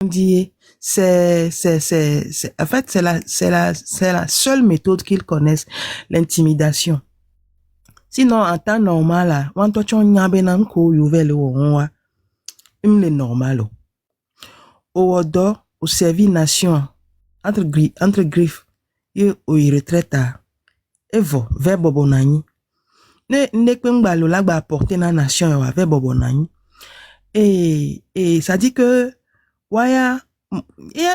dit, en fait, c'est la seule méthode qu'ils connaissent, l'intimidation. Sinon, en temps normal, là, quand tu as un ko yuvel ou le normal. Au do, au service nation, entre griffes, et au retraite, et vo, vers bobonani. Ne kwenga lo lagba apporter na nation, vers bobonani. Et ça dit que, il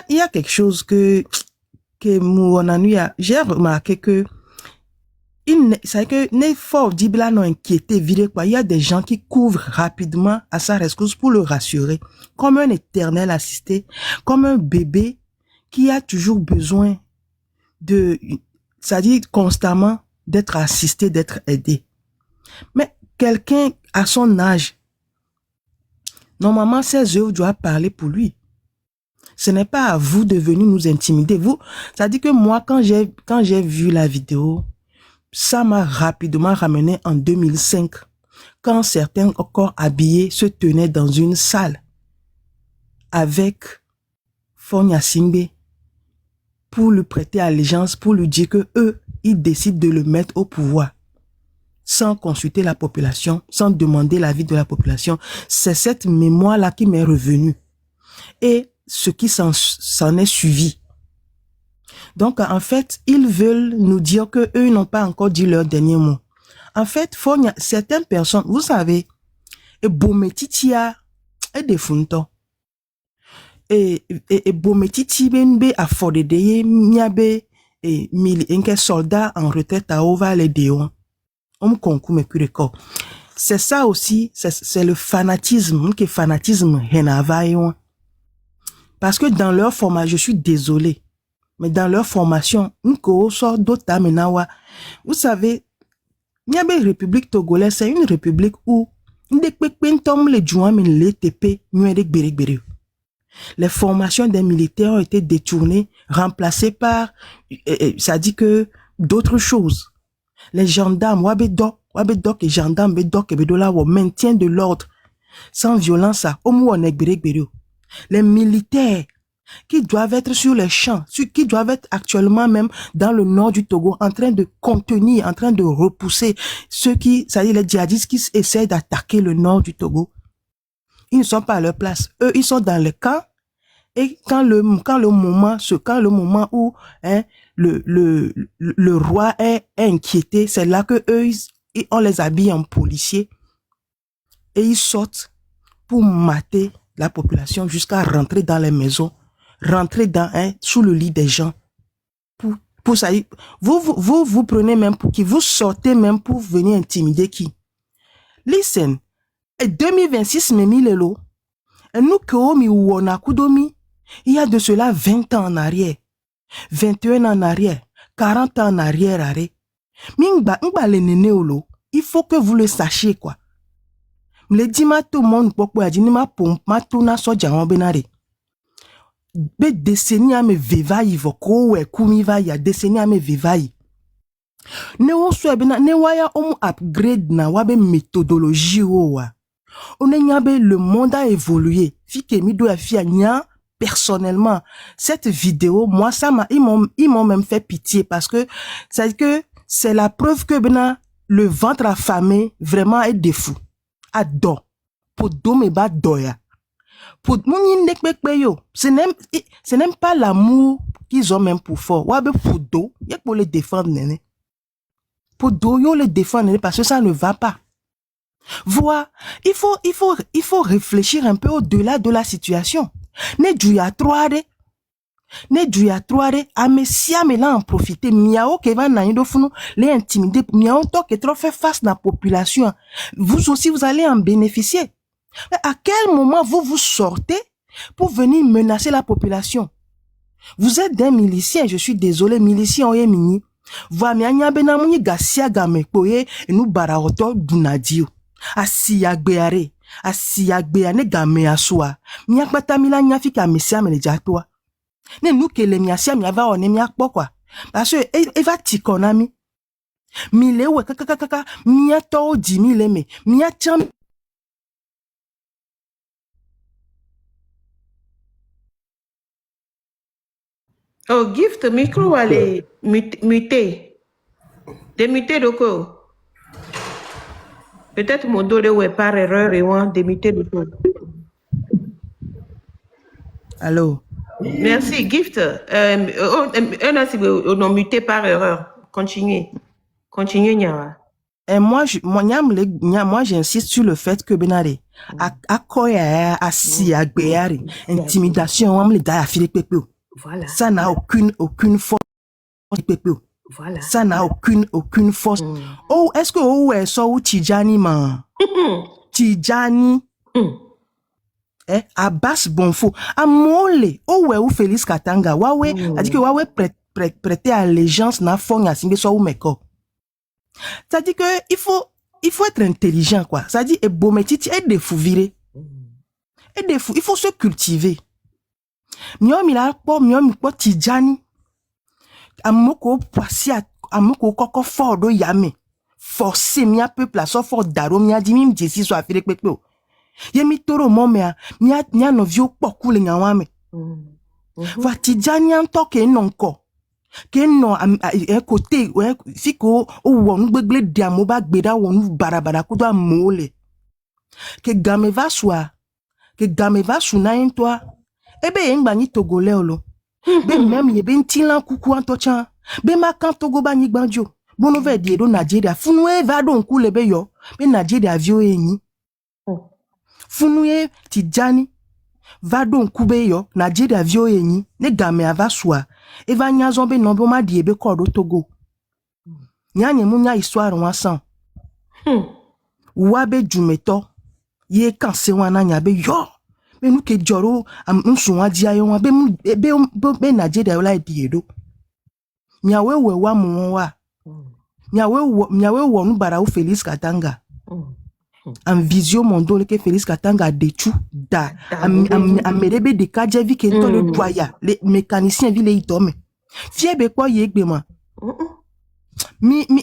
y a quelque chose que j'ai remarqué que c'est que n'est fort d'Ibla non inquiété, viré quoi. Il y a des gens qui couvrent rapidement à sa rescousse pour le rassurer, comme un éternel assisté, comme un bébé qui a toujours besoin c'est-à-dire constamment d'être assisté, d'être aidé. Mais quelqu'un à son âge, normalement ses œuvres doivent parler pour lui. Ce n'est pas à vous de venir nous intimider. Vous, ça dit que moi, quand j'ai vu la vidéo, ça m'a rapidement ramené en 2005, quand certains corps habillés se tenaient dans une salle avec Fonya Simbe pour lui prêter allégeance, pour lui dire que eux, ils décident de le mettre au pouvoir, sans consulter la population, sans demander l'avis de la population. C'est cette mémoire-là qui m'est revenue. Et ce qui s'en est suivi. Donc, en fait, ils veulent nous dire que eux n'ont pas encore dit leur dernier mot. En fait, certaines personnes, vous savez, et Bometitia et des funto. Et Bometiti benbe a fodedeye miabe et enke soldats en retraite à Ova les déons. Concours me kureko. C'est ça aussi, c'est le fanatisme, que fanatisme henavayon. Parce que dans leur formation, je suis désolé, mais dans leur formation, vous savez, la République togolaise, c'est une république où les formations des militaires ont été détournées, remplacées par, ça dit que d'autres choses. Les gendarmes, wabedok et gendarmes, bedok et bedola, maintien de l'ordre, sans violence, les militaires qui doivent être sur les champs, qui doivent être actuellement même dans le nord du Togo, en train de contenir, en train de repousser ceux qui, c'est-à-dire les djihadistes qui essaient d'attaquer le nord du Togo. Ils ne sont pas à leur place. Eux, ils sont dans le camp. Et quand le moment où le roi est inquiété, c'est là que eux, on les habille en policiers et ils sortent pour mater la population jusqu'à rentrer dans les maisons, rentrer sous le lit des gens. Pour ça, vous prenez même pour qui? Vous sortez même pour venir intimider qui? Listen, et 2026 memi lelo, et nous komi wona kudomi, il y a de cela 20 ans en arrière, 21 ans en arrière, 40 ans en arrière, arrêt. Mingba le nene olo, il faut que vous le sachiez quoi. Le dima tout monde pokpo adini ma pompe ma tuna soja en benare. Be décennie à me vivaille voko we kumi va ya décennie à me vivaille. Ne on soit ne waya on upgrade na wabe méthodologie wa. On le monde a évolué. Fike mi do ya fi anya personnellement cette vidéo moi ça m'a ils m'ont même fait pitié parce que c'est la preuve que le ventre affamé vraiment est des fous. Ado pour me ba doya. Pour ce n'est pas l'amour qu'ils ont même pour fort. Wabe pour do, y a pour les défendre néné. Pour do yo les défendre parce que ça ne va pas. Voilà, il faut réfléchir un peu au-delà de la situation. Ne duya troade. Ne duya troade. Ame siame là en profiter. Miao ke va na yindo funu les intimider. Miao to ke trop fait face na population. Vous aussi vous allez en bénéficier. Mais à quel moment vous sortez pour venir menacer la population? Vous êtes des miliciens, je suis désolé, miliciens oye mini. Vamianya benamuni gasia game koye nous baraoto dunadio. Asiyagbeare ne game aswa. Miakbata mila nyafika mesia menejatoa. Ne nous que les miasia miava on miak quoi. Parce que eva tikonami. Mile we kaka miato di mileme miacham Oh, gift, micro, allez, muté. Démuté de quoi? Peut-être mon dos de ouais par erreur et on démuté de quoi? Allô? Merci, gift. Un ainsi, on a muté par erreur. Continuez. Continuez, Nyara. Et moi, j'insiste sur le fait que Benare, intimidation, Voilà. ça n'a aucune force. Voilà. Ça n'a aucune force. Oh, est-ce que oh est ça ou Tijani man? Tijani. Abbas Bonfo. Amole. Oh ouais ou Félix Katanga. Wawe. A dit que Wawe prêter allégeance na fond ya simbe so ou meko. Ça dit que il faut être intelligent quoi. Ça dit et bometiti et de fou virer. Et de fou, il faut se cultiver. Miom il a po Tijani. Amoko poisi amoko koko fort do yame. Forcer mia peuple à so fort daro mia di mim jesi so afire pepe. Yemi toro momea mia no vio poku le nyawame. Va Tijani anto ke nonko. Ke no côté fiko o wonu gbegle diamo ba gbeda wonu barabara kudo amole. Que game va suna en toi. Ebe engba ni togolais olo. Be même ye ben tilan kuku antochan. Be makan togo ba ni gbanjo. Bono ve di do Nigeria. Funwe va don kule be yo. Be Nigeria vio enyi. Funwe Tijani va don kube yo. Nigeria vio enyi. Ne game ava swa. Eva nya zombe nombe ma di ebe kodo Togo. Nyanye munya histoire wansan. Wabe jumeto. Ye kanse wana nyabe yo. Mais nous que joro am sunwa dia yo be Nigeria yo la diedo miawe we wa mu wa miawe wo nu bara o Félix Katanga en visio mondo que Félix Katanga dechu da amerebe de kaje vi ke to le doya les mécaniciens vi le itome fiebe kwa yegbe ma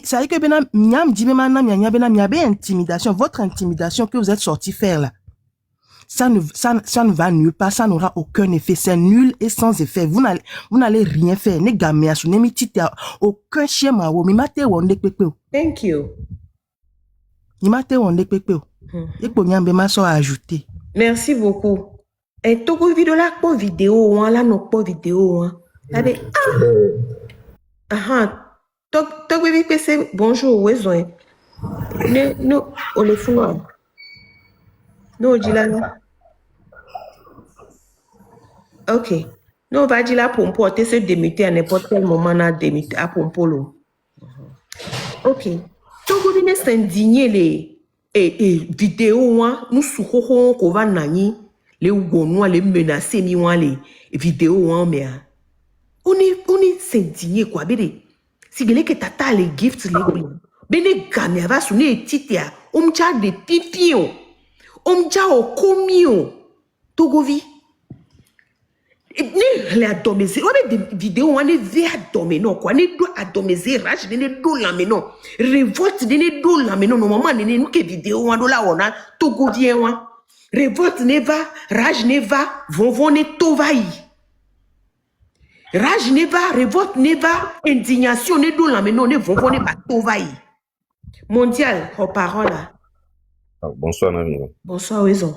ça dit que bena miam di be mana miabe intimidation, votre intimidation que vous êtes sorti faire là. Ça ne va nulle part, ça n'aura aucun effet, c'est nul et sans effet. Vous n'allez rien faire. Ne gamé asu, ne mitite aucun chien ma wo, mi mate wonde pepe. Thank you. Mi mate wonde pepe. Et pour nyambe ma so ajouter. Merci beaucoup. Et Togo vidéo là pour vidéo là non pas vidéo Allez. Togo vidéo c'est bonjour wezo. Ne on le fou. Non, dis là. Ok. Non, on va dire là pour porter se démuter à n'importe quel moment na démuter à pompolo. Ok. Togo vient s'indigner les vidéos nous souhoko ko va nani les ougonwa les menacer mi wan les vidéos mais on est s'indigner quoi bébé. Si gele que tata les gifts les bene gamia va sonner titia omcha de pipio. Omja o komio Togovi ne la domese on met des vidéos on est vers domino quoi ne do adomese rage ne do la menon révolte ne do la menon normalement ne nous que vidéo on do la on a Togovien on révolte ne va rage ne va vont ne tovaï rage ne va révolte ne va indignation ne do la menon ne vont ne va tovaï mondial aux paroles là. Bonsoir, Nami. Bonsoir, Wezon.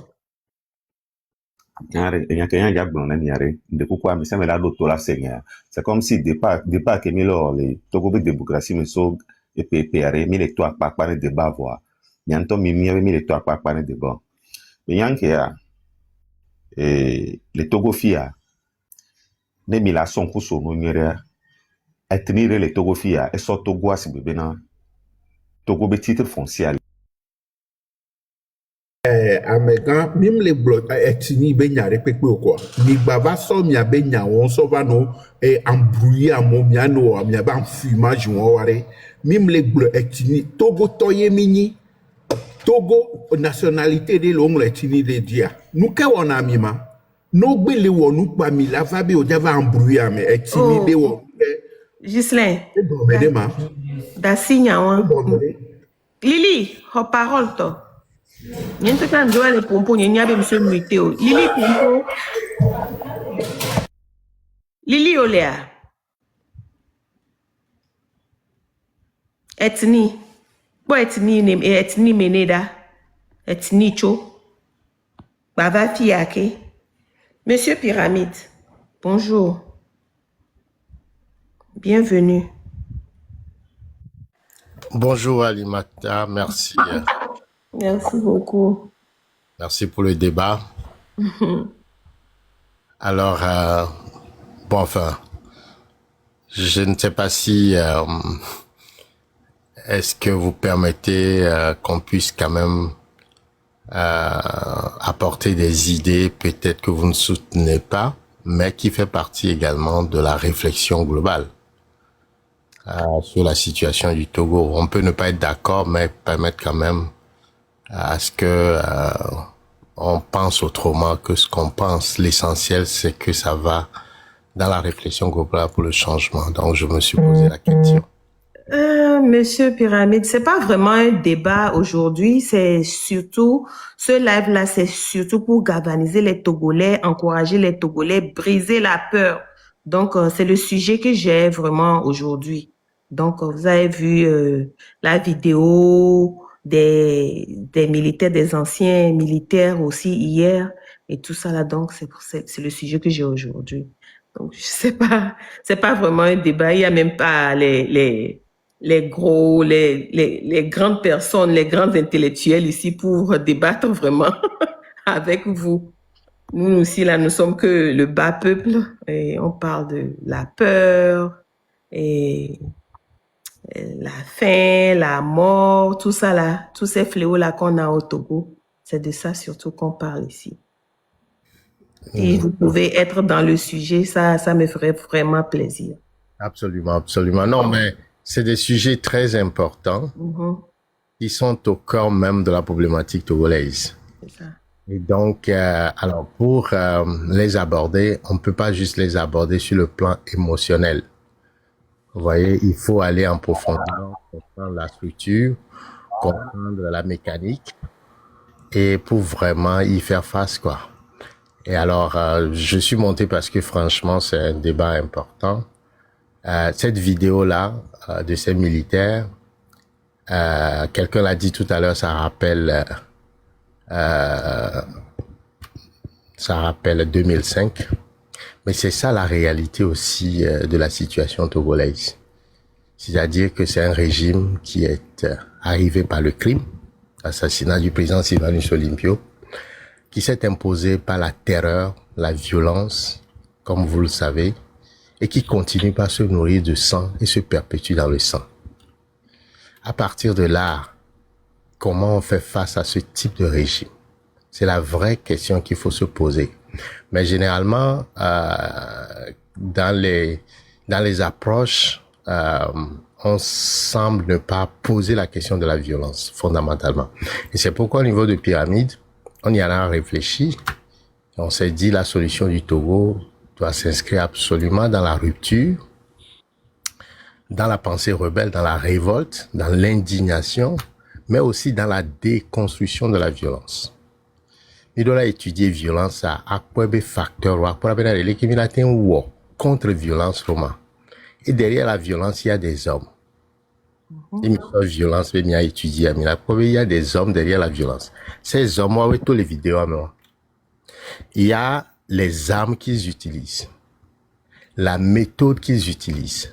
C'est comme si départ que Milo les Togo de démocratie me sauve et PPR, mais les trois pas de débat voir. Yanto mimi avait mis les trois pas de débat. Mais yankia les Togo fia ne mila son kuso monyeria etnire les Togo fia et so Togo asi bebena Togo be titre foncier. Amega même les blocs etini be nyare pepe quoi ni baba so mia be nya won so ba no embrouiller amo mia no mia ba fumage won ware même les blocs etini Togo toye mini Togo nationalité de l'ongle etini de dia nous ke won amima no gbele wonu pa mi la va be o java embrouiller ame etini de won Gislain da signa Lily ho parole to Niente kan doa le pompo nyanya be monsieur muté Lily pompo Lily olea Ethnie. Bon, ethnie meneda. Ethnie cho. Bava fiake. Monsieur Pyramide, bonjour. Bienvenue. Bonjour Alimata, merci. Merci beaucoup. Merci pour le débat. Alors, bon, enfin, je ne sais pas si est-ce que vous permettez qu'on puisse quand même apporter des idées, peut-être que vous ne soutenez pas, mais qui fait partie également de la réflexion globale sur la situation du Togo. On peut ne pas être d'accord, mais permettre quand même à ce que on pense autrement que ce qu'on pense. L'essentiel, c'est que ça va dans la réflexion globale pour le changement. Donc, je me suis posé la question. Monsieur Pyramide, c'est pas vraiment un débat aujourd'hui, c'est surtout, ce live-là, c'est surtout pour galvaniser les Togolais, encourager les Togolais, briser la peur. Donc, c'est le sujet que j'ai vraiment aujourd'hui. Donc, vous avez vu la vidéo des militaires, des anciens militaires aussi hier et tout ça là. Donc, c'est le sujet que j'ai aujourd'hui. Donc, je sais pas, c'est pas vraiment un débat. Il y a même pas les grandes personnes, les grands intellectuels ici pour débattre vraiment avec vous. Nous aussi, là, nous sommes que le bas peuple et on parle de la peur et la faim, la mort, tout ça là, tous ces fléaux-là qu'on a au Togo. C'est de ça surtout qu'on parle ici. Si vous pouvez être dans le sujet, ça me ferait vraiment plaisir. Absolument, absolument. Non, mais c'est des sujets très importants qui sont au cœur même de la problématique togolaise. C'est ça. Et donc, alors pour les aborder, on ne peut pas juste les aborder sur le plan émotionnel. Vous voyez, il faut aller en profondeur, comprendre la structure, comprendre la mécanique et pour vraiment y faire face, quoi. Et alors, je suis monté parce que franchement, c'est un débat important. Cette vidéo-là de ces militaires, quelqu'un l'a dit tout à l'heure, ça rappelle 2005. Mais c'est ça la réalité aussi de la situation togolaise. C'est-à-dire que c'est un régime qui est arrivé par le crime, l'assassinat du président Sylvanus Olympio, qui s'est imposé par la terreur, la violence, comme vous le savez, et qui continue par se nourrir de sang et se perpétue dans le sang. À partir de là, comment on fait face à ce type de régime? C'est la vraie question qu'il faut se poser. Mais généralement, dans les approches, on semble ne pas poser la question de la violence, fondamentalement. Et c'est pourquoi au niveau de Pyramide, on y en a réfléchi. On s'est dit la solution du Togo doit s'inscrire absolument dans la rupture, dans la pensée rebelle, dans la révolte, dans l'indignation, mais aussi dans la déconstruction de la violence. Il doit étudier violence à quoi facteur, à quoi contre violence roman. Et derrière la violence, il y a des hommes. Il violence, mais il y a étudié, il y a des hommes derrière la violence. Ces hommes, avec toutes les vidéos, il y a les armes qu'ils utilisent, la méthode qu'ils utilisent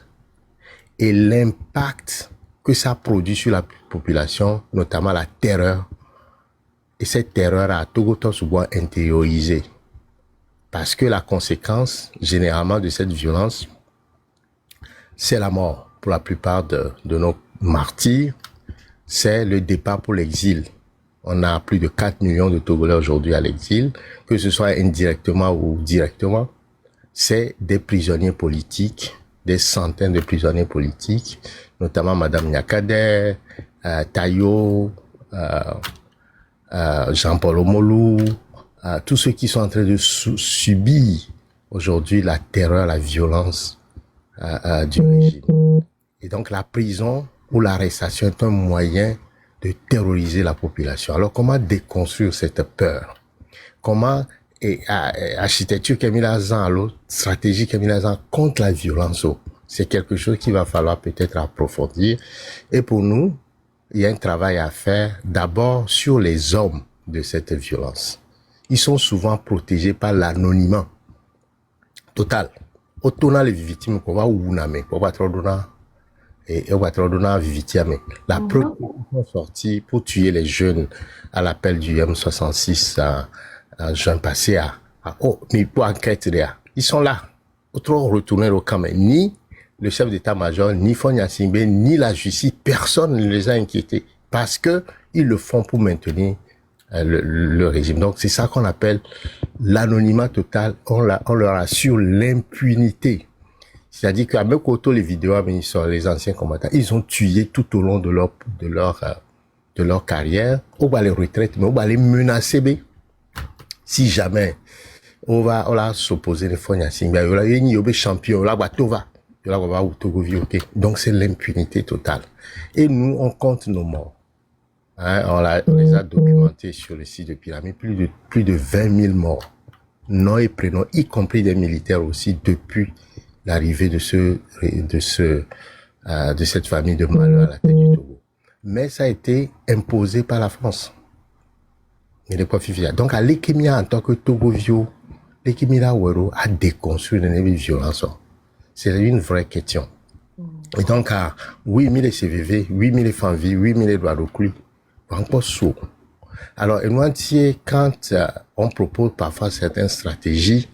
et l'impact que ça produit sur la population, notamment la terreur. Et cette terreur a tout souvent intériorisé. Parce que la conséquence, généralement, de cette violence, c'est la mort. Pour la plupart de nos martyrs, c'est le départ pour l'exil. On a plus de 4 millions de Togolais aujourd'hui à l'exil, que ce soit indirectement ou directement. C'est des prisonniers politiques, des centaines de prisonniers politiques, notamment Madame Nyakadè, Tayo, Jean-Paul Omolou, tous ceux qui sont en train de subir aujourd'hui la terreur, la violence du régime. Et donc la prison ou l'arrestation est un moyen de terroriser la population. Alors comment déconstruire cette peur? Comment architecture Kemilazan, stratégie Kemilazan contre la violence C'est quelque chose qu'il va falloir peut-être approfondir. Et pour nous, il y a un travail à faire d'abord sur les hommes de cette violence. Ils sont souvent protégés par l'anonymat total. Autant les victimes qu'on va ou n'amé, qu'on va trop donner et on va trop donner victime. La preuve qu'ils sont sortis pour tuer les jeunes à l'appel du M66 en juin passé mais pour enquête derrière. Ils sont là. Autrement retourner au camp, mais ni le chef d'état-major, ni Fonia Simbe, ni la justice, personne ne les a inquiétés parce que ils le font pour maintenir le régime. Donc c'est ça qu'on appelle l'anonymat total. On leur assure l'impunité. C'est-à-dire qu'à mes côtés, les vidéos, les anciens combattants, ils ont tué tout au long de leur carrière. On va les retraites, mais on va les menacer. Si jamais on va s'opposer les Fonia Simbe, on va champion, on va Tova. Donc c'est l'impunité totale. Et nous, on compte nos morts. On les a documentés sur le site de Pyramide, plus de 20 000 morts. Noms et prénoms, y compris des militaires aussi, depuis l'arrivée de cette famille de malheurs à la tête du Togo. Mais ça a été imposé par la France. Donc à l'Ekemia, en tant que Togovio, l'Ekemia Wero a déconstruit les violences. C'est une vraie question. Et donc, à 8000 CVV, 8000 FANVI, 8000 droits de clou, encore saut. Alors, quand on propose parfois certaines stratégies,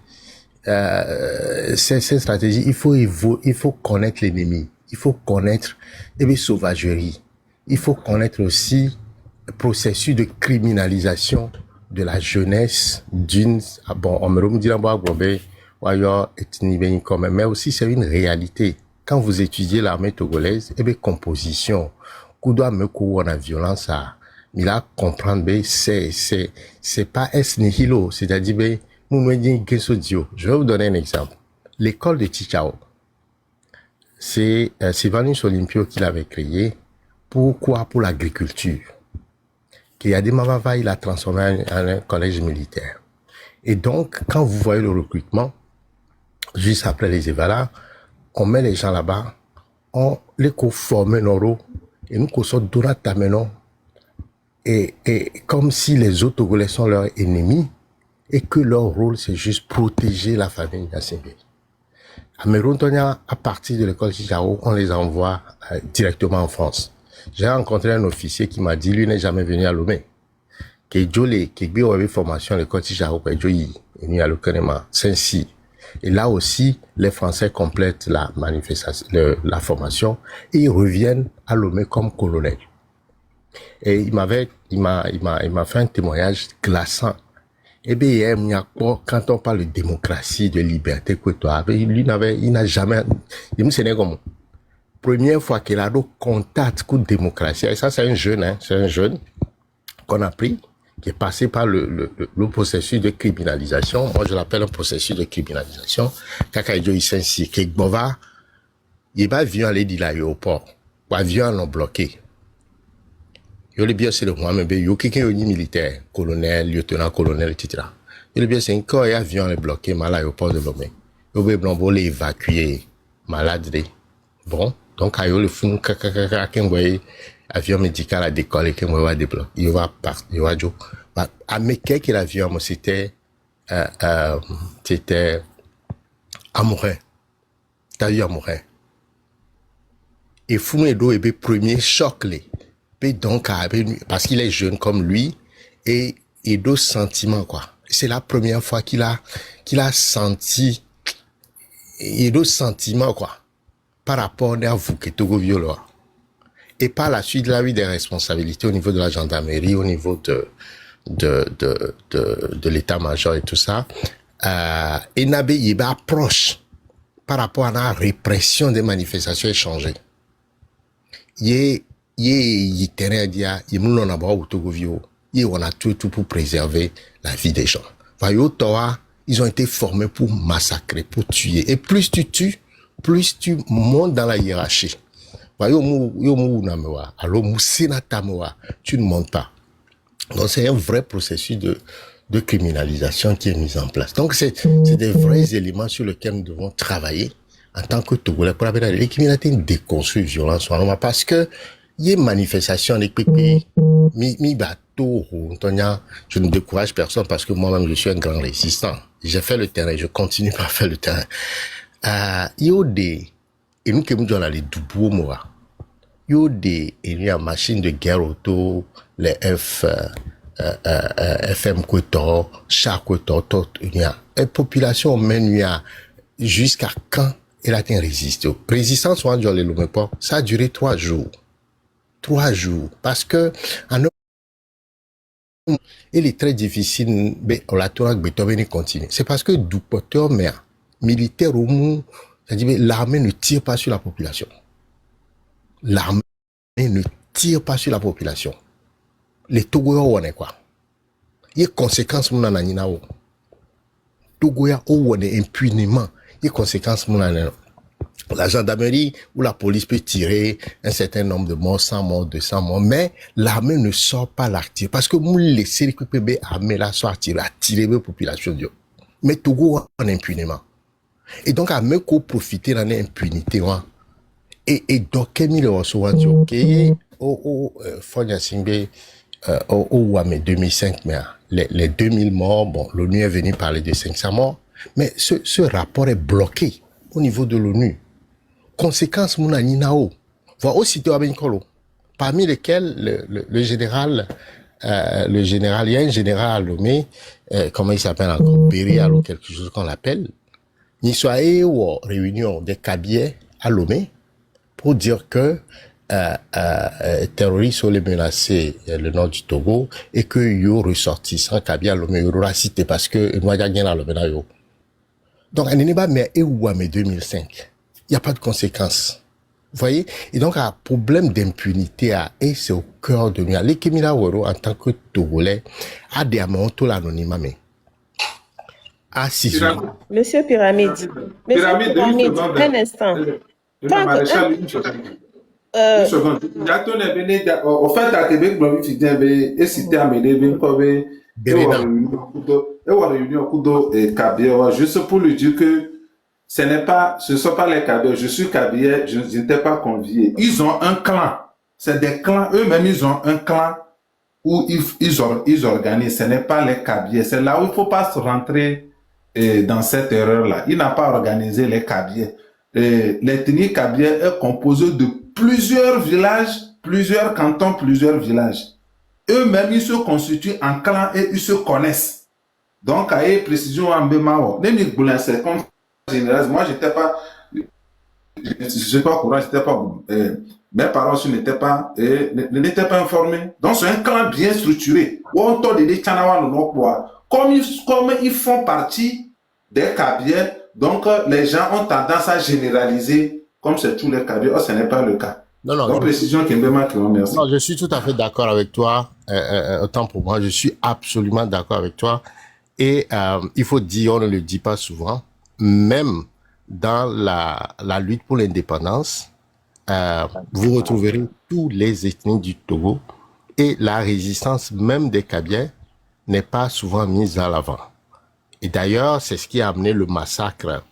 ces stratégies, il faut connaître l'ennemi. Il faut connaître les sauvageries. Il faut connaître aussi le processus de criminalisation de la jeunesse on me dit mais aussi c'est une réalité. Quand vous étudiez l'armée togolaise, composition, coup doit me courir en violence mais là comprendre c'est pas es nihilo, c'est-à-dire je vais vous donner un exemple. L'école de Tichao, c'est Sylvanus Olympio qui l'avait créé. Pourquoi? Pour l'agriculture. Kiyadimavava, il a transformé en un collège militaire. Et donc, quand vous voyez le recrutement, juste après les évalas, on met les gens là-bas, on les co-forme noro, et nous co-sortent d'oratamenon, et comme si les autres Togolais sont leurs ennemis, et que leur rôle, c'est juste protéger la famille Yassimbe. À Merontonia, à partir de l'école Chichao, on les envoie directement en France. J'ai rencontré un officier qui m'a dit, lui n'est jamais venu à Lomé. Que Jolé, que Bio avait formation à l'école Chichao, que Joyi, est venu à l'Okanema, Saint-Cy. Et là aussi, les Français complètent la manifestation, la formation, et ils reviennent à Lomé comme colonel. Et il m'a fait un témoignage glaçant. Eh bien, quand on parle de démocratie, de liberté, il n'a jamais, il me dit, comme première fois qu'il a eu contact avec la démocratie. Et ça, c'est un jeune qu'on a pris, qui est passé par le processus de criminalisation. Moi, je l'appelle un processus de criminalisation. Kakaïdjo, il s'inscrit, Kekbova, il va venir aller de l'aéroport. Ou avion l'ont bloqué. Il est bien, c'est le Mohamed B. Il y a quelqu'un militaire, colonel, lieutenant-colonel, etc. Il est bien, c'est un corps et avion est bloqué, mal à l'aéroport de Lomé. Il est bien, il évacué, malade. Bon. Donc, il y a le fou, avion médical a décollé, qu'il va débloquer. Il va partir, il va jouer. À Meké, que l'avion, c'était amoureux. T'as eu amoureux. Et Fumedo est le premier choc, donc, parce qu'il est jeune comme lui, et d'autres sentiments, quoi. C'est la première fois qu'il a senti, et d'autres sentiments, quoi, par rapport à vous, que Togo violent. Et par la suite, il a eu des responsabilités au niveau de la gendarmerie, au niveau de l'état-major et tout ça. Et Nabé, il approche par rapport à la répression des manifestations échangées. Il on a tout pour préserver la vie des gens. Ils ont été formés pour massacrer, pour tuer. Et plus tu tues, plus tu montes dans la hiérarchie. Alors, tu ne montes pas. Donc, c'est un vrai processus de criminalisation qui est mis en place. Donc, c'est des vrais éléments sur lesquels nous devons travailler en tant que Togolais, pour la peine, l'équipe a été déconstruit violence, parce que, il y a une manifestation des pays, mi bateau, je ne décourage personne parce que moi-même, je suis un grand résistant. J'ai fait le terrain, je continue par faire le terrain. Il y a des, et nous qui nous disons les doubles mots, il y a des, il y a machines de guerre auto, les FM Kweto, Char Kweto, il y a, la population mène, jusqu'à quand elle a été résistée. Résistance, on va dire, ça a duré 3 jours. 3 jours. Parce que, il est très difficile, mais on l'a continue. C'est parce que du porteur, mais militaire au monde, c'est-à-dire l'armée ne tire pas sur la population. L'armée ne tire pas sur la population. Les Togoya, on est quoi? Il y a conséquences, mon ananina. Togoya, on est impunément. Il y a conséquences, mon ananina. La gendarmerie ou la police peut tirer un certain nombre de morts, 100 morts, 200 morts, mais l'armée ne sort pas l'activer. Parce que nous laissons les armées là soit attirer la population. Mais Togo en impunément. Et donc, à même qu'on profite de l'impunité, et donc, quel est le recevoir du OK, Fonia Singbe, au Ouame 2005, mais les 2000 morts, bon, l'ONU est venue parler de 500 morts, mais ce rapport est bloqué au niveau de l'ONU. Conséquences, mon aninao. Voilà aussi de Abenkolo. Parmi lesquels le général, il y a un général à Lomé, comment il s'appelle encore, Bérial ou quelque chose qu'on l'appelle. Il soit aux réunion des Kabyais à Lomé pour dire que terroristes ont menacé le nord du Togo et que yo ressortissant Kabyais à Lomé, yo cité parce que nous avons gagné à Lomé. Donc, un n'est pas mais Ouame 2005. Il n'y a pas de conséquences. Vous voyez? Et donc, un problème d'impunité, et c'est au cœur de nous. Les Kémila Woro, en tant que Togolais, a des amontos l'anonymat, mais. Ah, si, Monsieur Pyramide. Pyramide, un instant. Une seconde. Au fait, à Québec, je vais et citer à juste pour lui dire que ce ne sont pas les Kabyais. Je suis Kabyais, je n'étais pas convié. Ils ont un clan. C'est des clans. Eux-mêmes, ils ont un clan où ils organisent. Ce n'est pas les Kabyais. C'est là où il ne faut pas se rentrer dans cette erreur-là. Il n'a pas organisé les Kabyais. L'ethnie Kabyais est composée de plusieurs villages, plusieurs cantons, plusieurs villages. Eux-mêmes, ils se constituent en clans et ils se connaissent. Donc, à précision en Bémao, c'est comme général. Moi, j'étais pas, je suis pas au courant, j'étais pas, mes parents n'étaient pas informés. Donc, c'est un clan bien structuré. Comme ils font partie des Kabyais, donc les gens ont tendance à généraliser comme c'est tous les Kabyais. Ce n'est pas le cas. Non, donc, précision Kembema qui remercie. Non, je suis tout à fait d'accord avec toi. Autant pour moi, je suis absolument d'accord avec toi. Et il faut dire, on ne le dit pas souvent, même dans la lutte pour l'indépendance, vous retrouverez tous les ethnies du Togo et la résistance même des Kabyais n'est pas souvent mise à l'avant. Et d'ailleurs, c'est ce qui a amené le massacre.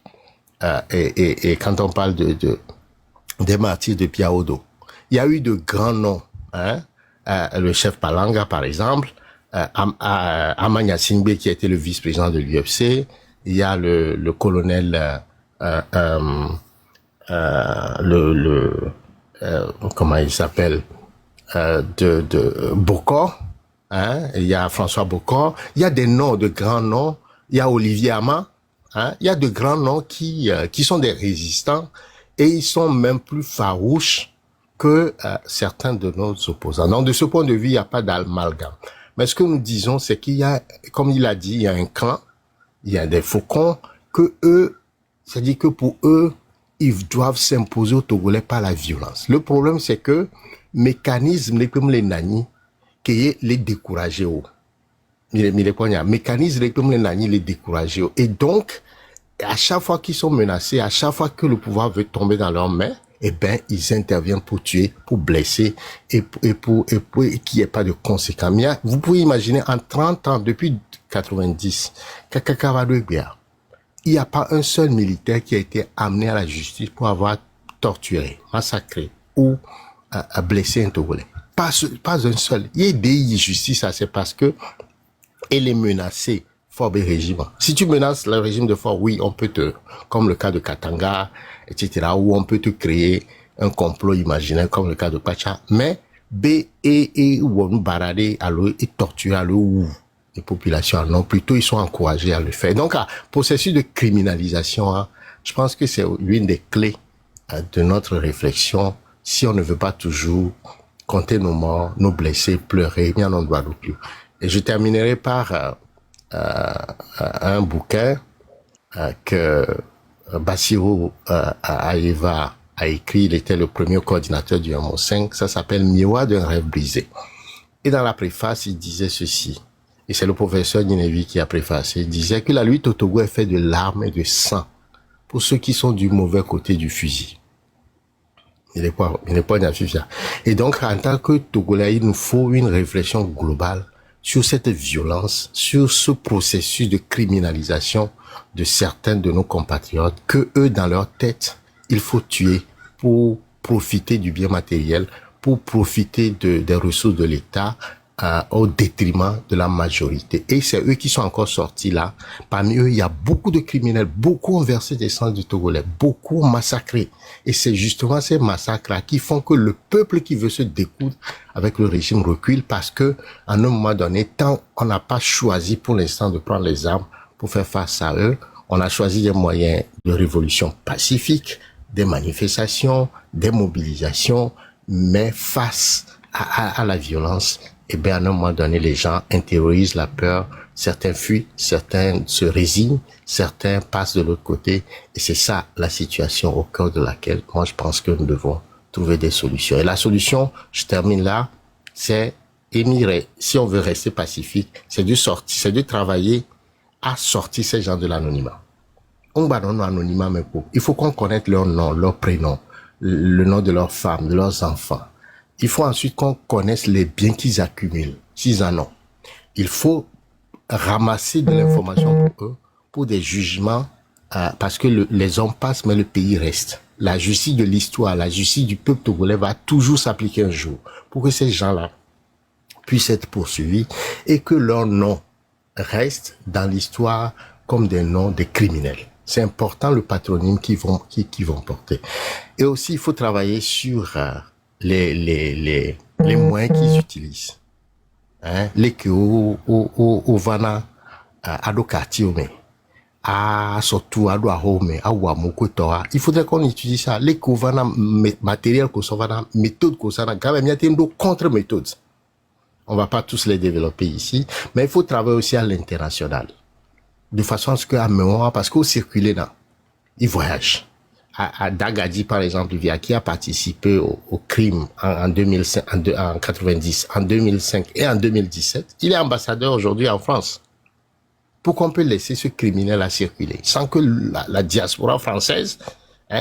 Et quand on parle des martyrs de Piaodo, il y a eu de grands noms, hein, le chef Palanga par exemple, Amanya Singbe qui a été le vice-président de l'UFC, il y a le colonel comment il s'appelle de Bokor, hein, il y a François Bokor, il y a des noms, de grands noms, il y a Olivier Ama, hein, il y a de grands noms qui sont des résistants et ils sont même plus farouches que certains de nos opposants. Donc de ce point de vue, il n'y a pas d'amalgame. Mais ce que nous disons, c'est qu'il y a, comme il a dit, il y a un clan, il y a des faucons, que eux, c'est-à-dire que pour eux, ils doivent s'imposer aux Togolais par la violence. Le problème, c'est que mécanisme comme les nani, qui les décourager au. Mécanisme comme les nani, les décourager au. Et donc, à chaque fois qu'ils sont menacés, à chaque fois que le pouvoir veut tomber dans leurs mains, eh ben, ils interviennent pour tuer, pour blesser, et pour qu'il n'y ait pas de conséquences. Mais vous pouvez imaginer, en 30 ans, depuis 90, il n'y a pas un seul militaire qui a été amené à la justice pour avoir torturé, massacré ou blessé un Togolais. Pas un seul. Il y a des justices, c'est parce que elle est menacée fort des régimes. Si tu menaces le régime de fort, oui, on peut te, comme le cas de Katanga, etc., où on peut te créer un complot imaginaire, comme le cas de Pacha, mais ou on barade à l'eau et torturer à l'eau où les populations non, plutôt ils sont encouragés à le faire. Donc, processus de criminalisation, hein, je pense que c'est l'une des clés de notre réflexion. Si on ne veut pas toujours compter nos morts, nos blessés, pleurer, bien on doit plus. Et je terminerai par un bouquin que Bassirou Aeva a écrit. Il était le premier coordinateur du MO5. Ça s'appelle Miroir d'un rêve brisé. Et dans la préface, il disait ceci. Et c'est le professeur Ninevi qui a préfacé. Il disait que la lutte au Togo est faite de larmes et de sang pour ceux qui sont du mauvais côté du fusil. Il n'est pas inaffichable. Et donc, en tant que Togolais, il nous faut une réflexion globale sur cette violence, sur ce processus de criminalisation de certains de nos compatriotes que eux, dans leur tête, il faut tuer pour profiter du bien matériel, pour profiter des ressources de l'État, au détriment de la majorité. Et c'est eux qui sont encore sortis là. Parmi eux, il y a beaucoup de criminels, beaucoup ont versé des sangs du Togolais, beaucoup ont massacré. Et c'est justement ces massacres-là qui font que le peuple qui veut se découdre avec le régime recule parce que, à un moment donné, tant on n'a pas choisi pour l'instant de prendre les armes pour faire face à eux, on a choisi des moyens de révolution pacifique, des manifestations, des mobilisations, mais face à la violence, et bien, à un moment donné, les gens intériorisent la peur, certains fuient, certains se résignent, certains passent de l'autre côté, et c'est ça la situation au cœur de laquelle, moi, je pense que nous devons trouver des solutions. Et la solution, je termine là, c'est émigrer. Si on veut rester pacifique, c'est de travailler à sortir ces gens de l'anonymat. On va dans l'anonymat, mais il faut qu'on connaisse leur nom, leur prénom, le nom de leurs femmes, de leurs enfants. Il faut ensuite qu'on connaisse les biens qu'ils accumulent, s'ils en ont. Il faut ramasser de l'information pour eux, pour des jugements, parce que les hommes passent, mais le pays reste. La justice de l'histoire, la justice du peuple togolais va toujours s'appliquer un jour, pour que ces gens-là puissent être poursuivis et que leurs noms restent dans l'histoire comme des noms des criminels. C'est important le patronyme qu'ils vont porter. Et aussi, il faut travailler sur les moyens qu'ils utilisent. Hein, les que au vana ado quartier surtout ado home awamoko toa. Il faudrait qu'on utilise ça. Les que vana matériel que ça vana méthode que ça na gabe miatendo contre-méthodes. On va pas tous les développer ici, mais il faut travailler aussi à l'international. De façon à ce que à mémoire, parce qu'au circuler là, ils voyagent. À Dagadi, par exemple, qui a participé au crime en 2005, en 90, en 2005 et en 2017, il est ambassadeur aujourd'hui en France. Pourquoi on peut laisser ce criminel à circuler sans que la diaspora française,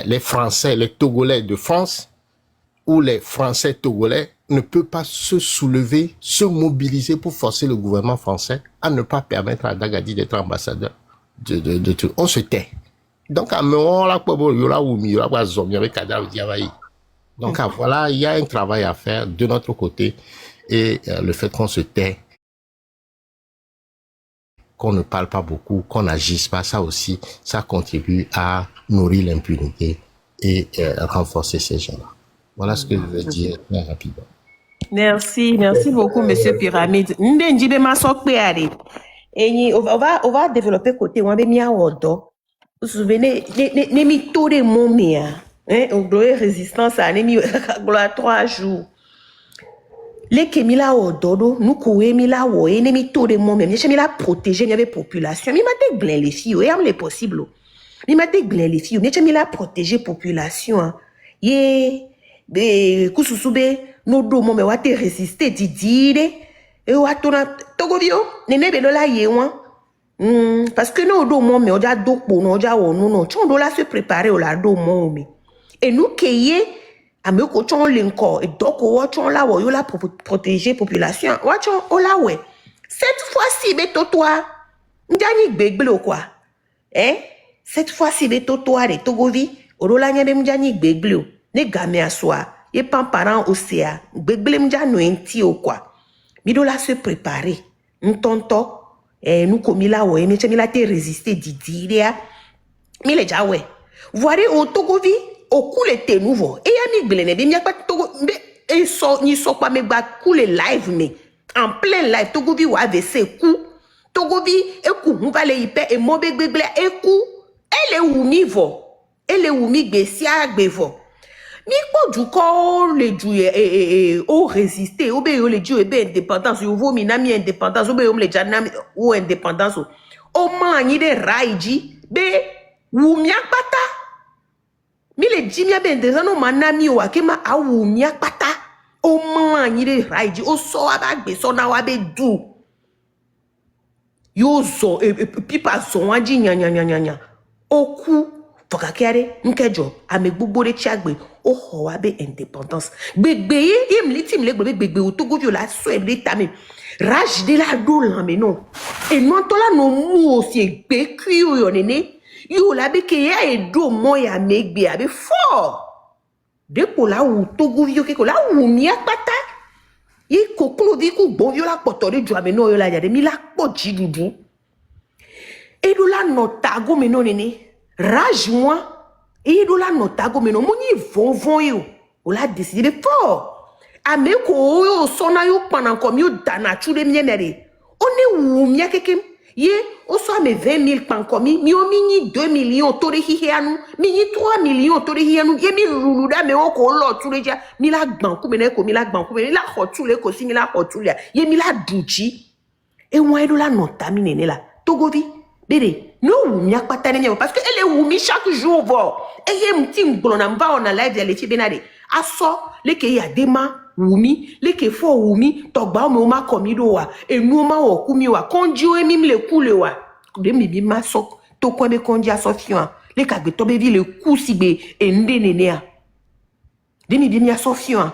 les Français, les Togolais de France ou les Français togolais ne peuvent pas se soulever, se mobiliser pour forcer le gouvernement français à ne pas permettre à Dagadi d'être ambassadeur de tout. On se tait. Donc, à moment là, donc, voilà, il y a un travail à faire de notre côté et le fait qu'on se tait, qu'on ne parle pas beaucoup, qu'on n'agisse pas, ça aussi, ça contribue à nourrir l'impunité et renforcer ces gens-là. Voilà ce que je veux dire très rapidement. Merci beaucoup, Monsieur Pyramide. On va développer côté, on va bien Vous vous souvenez, les mythos de mon mère, on doit résistance à gloire 3 jours. Les Kemila Ododo, nous courir Mila Woé, les mythos de mon mère, j'ai la protéger les populations. Mais m'a déglé les filles, et les possible. Mais m'a déglé les filles, mais j'ai la protéger population. Yé, Kousoussoube, nos deux moments, on te résister, dire, et on a Togobio, n'est pas là, yé, parce que nous, deux moments, on a deux pour nous, on a non, on doit se préparer au la deux moments. Et nous, qui est, à me coachons l'encore, et donc, on la voit, la protéger population, on la ouais. Cette fois-ci, mais toi, n'yani bébé ou quoi? Cette fois-ci, les totoare, togovi, orola nyade mjani gbeglio, ne game aswa, ye pan parent osea, gbegle mja no enti o quoi. Midola se préparer, ntonto, nous comme la ouais, mais tu la te résister didiria, mais les ja ouais. Voire au togovi, au coup les te nouveau, et ya mi glene, de mi pas togo, et so, ni so pas me ba coule live, mais en plein live, togovi ou AVC coup, togovi, et coup, on va les hyper, et mobe gbegle, et coup, elle est où mi vo, elle est où mi besia gbevo. Mi ko du ko le du o résister o be yo le du e be indépendance yo vo mi na mi indépendance o be yo le jana o indépendance o ma ni de raiji be wu mi akpata mi le ji mi be indépendance no ma na mi o akema a wu mi akpata o ma ni de raiji o so abagbe so na wa be du yo zo pipa zo wa ji nya oku fokakere nkejo ame gbogbo de chiagbe o ho wa be indépendance gbegbe ye mi tim le gbegbe o togo viola so e le tami rage de la do la me non e non to la no mu o si gbe ku yo nene yo la be ke ya e do mo ya megbe abi fort de ko la wu togo vio ke ko la wu mi apata ye koklo vi ku gbo viola potore ju ame no yo la ya de mi la po jidudu e do la notago me non nene rage moi et do la notago me no moni von yo o la décider fort ame ko yo sona yo pendant comme yo dana chure mienere on est où mia kekem ye o so ame 20 000 pan comme mi o mini 2 millions to de hihianu mini 3 millions to de hihianu ye mi luluda me o ko lo chure ja mi la gban ku me ne ko mi la gban ku me la hotule ko si mi la hotule ye mi la duchi e moi do la nota mi nene la togovi bere no wumi akpata ne parce que elle est wumi chaque jour vo et ye mti ngbona mba on a live ya lechi benade aso leke ya dema wumi leke fo wumi togba o ma komido wa enu ma wo kumi wa konji o emi le kule wa de mi bi ma so to ko be konji aso fian le ka gbe to be vi le ku sigbe ende nene a de mi bi mi aso fian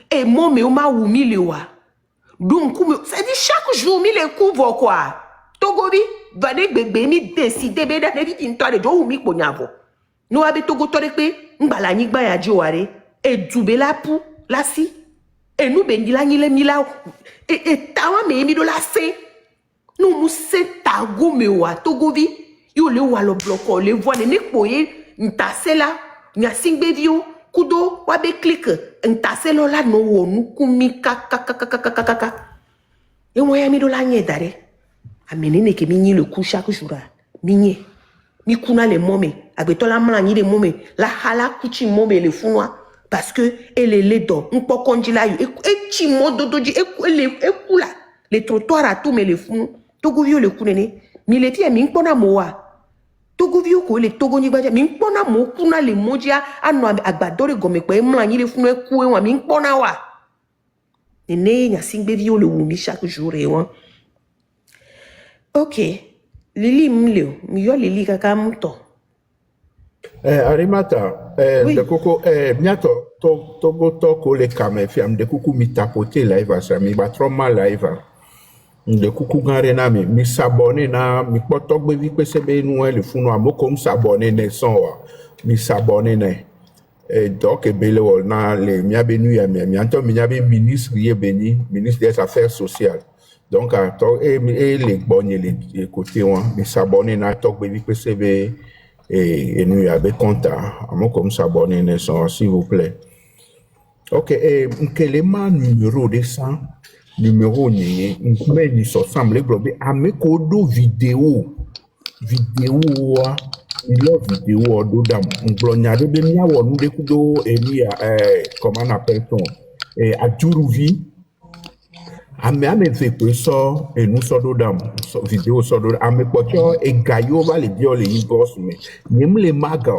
e mo me o ma wumi le wa donc ça dit chaque jour mi le ku vo quoi togobi vade gbegbe mi décider be da ne bi tin to de jo mi kponyavo no abi togo to de pe ngbala nyi gba ya ji ware e dube la pu la si e nu be ngila nyi le mi la e tawa me mi do la se no mu se tago me wa togobi yo le wa lo bloko le voix ne kpoye ntase la nya singbe vio kudo wa be click ntase lo la no wo nu kumi ka e mo ya mi do la nye dare amenene ke mi le coup chaque jour mi kuna le mome agbetola mala ni le mome la hala kuchi mome le funwa parce que elle est ledo npo konji la yo e chi mo dodoji e kula le trottoir à tout mais le funu togo vio le kunene mi le tie mi nkpona mo wa togo vio ko le togo ni gbaja mi nkpona mo kuna le moja anu agbadore gome pe mala ni le funu e ku e wa mi nkpona wa nene nya singbe vio le wumi chaque jour e wa. Ok, Lili mlio, miyo Lili kaka mto. Arimata, Oui. de koko, miato, togo toko le kame fiam de kuku mi tapote live sa mi batroma live. De kuku gare na mi sabone na mi potok be vi sebe nou le funo amoko m sabone ne son wa. Mi sabone ne. Donc bele wol na le miabe nu ya mi anto mi miabe ministre ye beni, ministre des affaires sociales. Donc les bonnes les côtés mais s'abonner na tok be vi sebe et nous y avait compte à comme s'abonner ne sont s'il vous plaît. OK, quel est mon numéro de 100 numéro ni mais ni so semble globe a me kodo vidéo il a vidéo do dam nglonya de be mia wo nu de kudo emi comment on appelle ton a Juruvi ame fait que ça et nous so do dam so vidéo so do ame pocho e gayo va le bio le igos mais nem le maga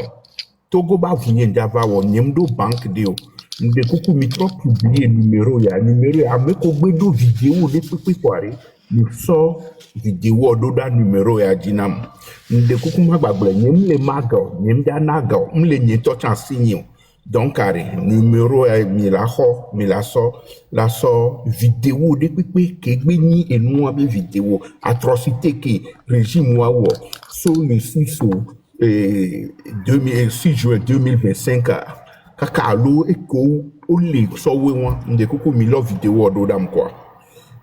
togo ba vient d'ava wo nem do banque de de kuku mitro publier numéro ame ko gbedo vidéo de pipi kware nous so vidéo do da numéro ya dinam de kuku magbagble nem le maga nem da naga le ni to chan signo donc carré numéro mi la so vidéo de pipi ke gbe ni enu abi vidéo atrocité que régime wa wo so ni si so 6 juin 2025 kaka alo eko ole sowe wọn nde kuku mi lọ video ọdọ dam kwa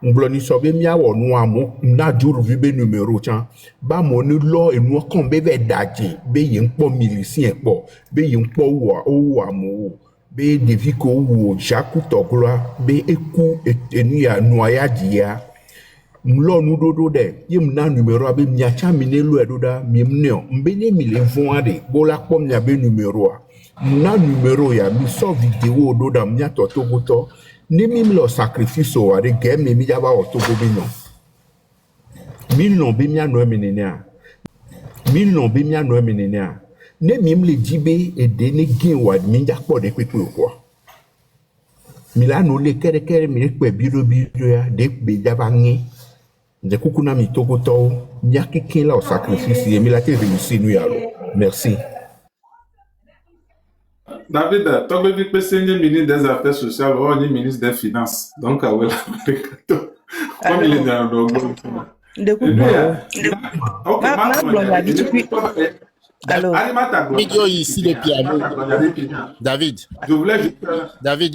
ngblo ni so be mi awọ nu amo na juru vi be numero chan ba mo ni lọ enu ọkàn be daje be yi npo milisi epo be yi npo wa o amo be deviko wo jaku togla be eku enu ya nu ayadia mlo nu dodo de yim na numero abe mi acha mi ne lu edoda mi mneo mbe ne mi le fun ade bola kpọ mi abe numero a na numero ya mi so video ododa mi ato togoto ni mi lo sacrifice o ade ge mi jaba o togo bi no mi no be mi anu emenene a mi no be mi anu emenene a ne mi mle jibe ede ne gen wa mi ja kpọ de pepe okwa mi la no le kere kere mi pe biro ya de be jaba ngi de kukuna mi togoto nya keke la o sacrifice et mi la te réussi nu yalo merci. David, tu as vu que c'est le ministre des Affaires sociales ou le ministre des Finances. Donc, comme il est dans le groupe. De coup, Ok, Vidéo ici les pyramides. David, je voulais juste... David,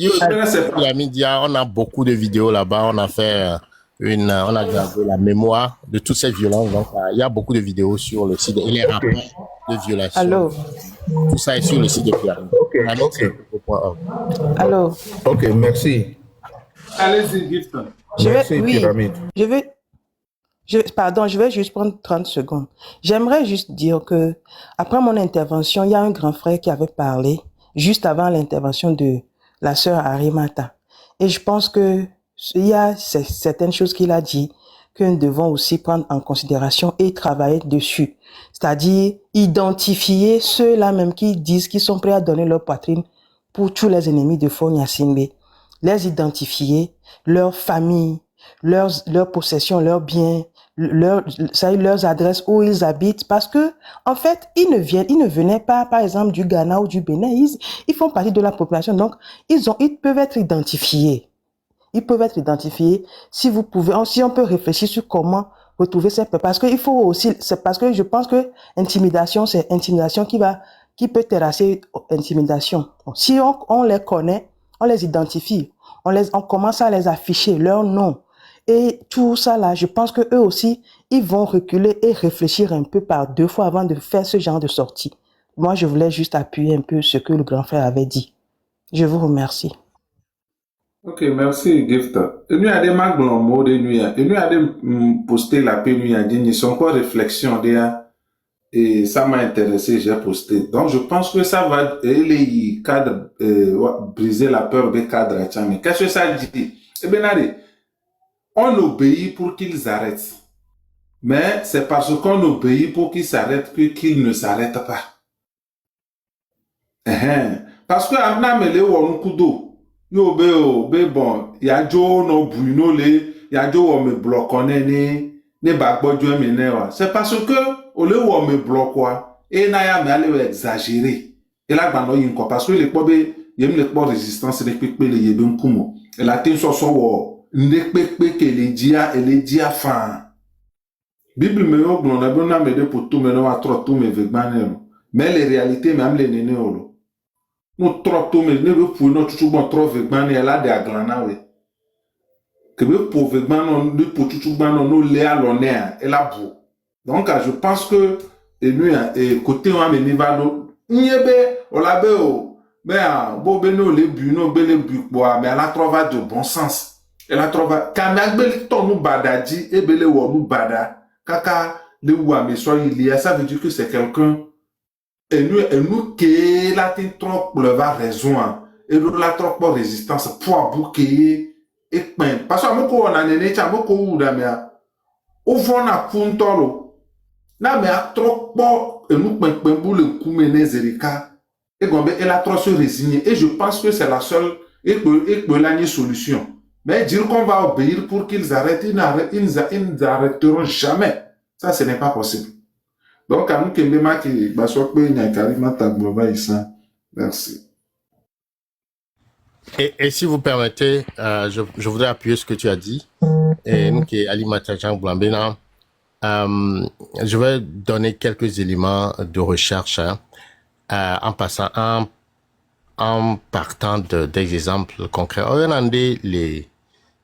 pyramides, on a beaucoup de vidéos là-bas. On a fait on a gardé la mémoire de toutes ces violences. Donc, il y a beaucoup de vidéos sur le site et les rapports de violation. allô, Tout ça est sur le site de pyramides. allô. Ok, merci. Allez-y, Gifton. Merci, Pyramide. Pardon, je vais juste prendre 30 secondes. J'aimerais juste dire que, après mon intervention, il y a un grand frère qui avait parlé, juste avant l'intervention de la sœur Arimata. Et je pense que il y a certaines choses qu'il a dit que nous devons aussi prendre en considération et travailler dessus. C'est-à-dire, identifier ceux-là même qui disent qu'ils sont prêts à donner leur poitrine pour tous les ennemis de Faure Gnassingbé. Les identifier, leur famille, leurs possessions, leurs biens, leurs adresses où ils habitent, parce que, en fait, ils ne venaient pas, par exemple, du Ghana ou du Bénin, ils font partie de la population, donc, ils peuvent être identifiés. Ils peuvent être identifiés. Si vous pouvez, si on peut réfléchir sur comment retrouver ces peuples, parce que il faut aussi, c'est parce que je pense que intimidation, c'est intimidation qui peut terrasser intimidation. Bon, si on les connaît, on les identifie, on commence à les afficher, leur nom. Et tout ça là, je pense que eux aussi, ils vont reculer et réfléchir un peu par deux fois avant de faire ce genre de sortie. Moi, je voulais juste appuyer un peu ce que le grand frère avait dit. Je vous remercie. Ok, merci, Gift. Et nous, il y a des maglons mots de nuit. Et nous, il y a des postés la paix nuit. Ils sont encore réflexion derrière. Et ça m'a intéressé, j'ai posté. Donc, je pense que ça va briser la peur des cadres. Mais qu'est-ce que ça dit? Eh bien, allez, on obéit pour qu'ils arrêtent. Mais c'est parce qu'on obéit pour qu'ils s'arrêtent qu'ils ne s'arrêtent pas. Parce que amna mele wonu kudo. Yo bon, ya jo no bruno le, ya jo wo me blokone ne bagbojo me ne wa. C'est parce que o le wo me blokwa et na ya me ale exagérer. Et là gba no yin ko parce que le pobe yem le po résistance le pepe le yebe nkumo. Et la tin so wo ne pepe ke le dia fan. Bible me yo glon na bona me de pour tout me no wa trop tout me vegbane. Mais les réalités même les nene olo. Nous trop tout mais ne veut pour nous tout bon trop vegan et là de aglana we que veut pour vegan nous pour tout bon nous les alonner et la boue. Donc je pense que et nous et côté on me niva no niebe o la be o mais bo be no le bu no be le bu bois mais la trouva de bon sens et la trouva kamagbe ton nous badaji et bele wo nous bada kaka le wa me so il y a ça veut dire que c'est quelqu'un. Et nous qui la tin trop va raison et nous la trop pour résistance pour bouquer et pein parce que moi on a né cha moi ou da mea au fond na puntolo na mea trop pour et nous pein boule kumene zerika et gombe elle a trop se résigner et je pense que c'est la seule et que la solution mais dire qu'on va obéir pour qu'ils arrêtent ils n'arrêteront jamais ça ce n'est pas possible. Donc, à nous qui me marquent, merci. Et si vous permettez, je voudrais appuyer ce que tu as dit. Et nous qui Alimata Jean Blambena, Je vais donner quelques éléments de recherche en partant des exemples concrets. Regardez les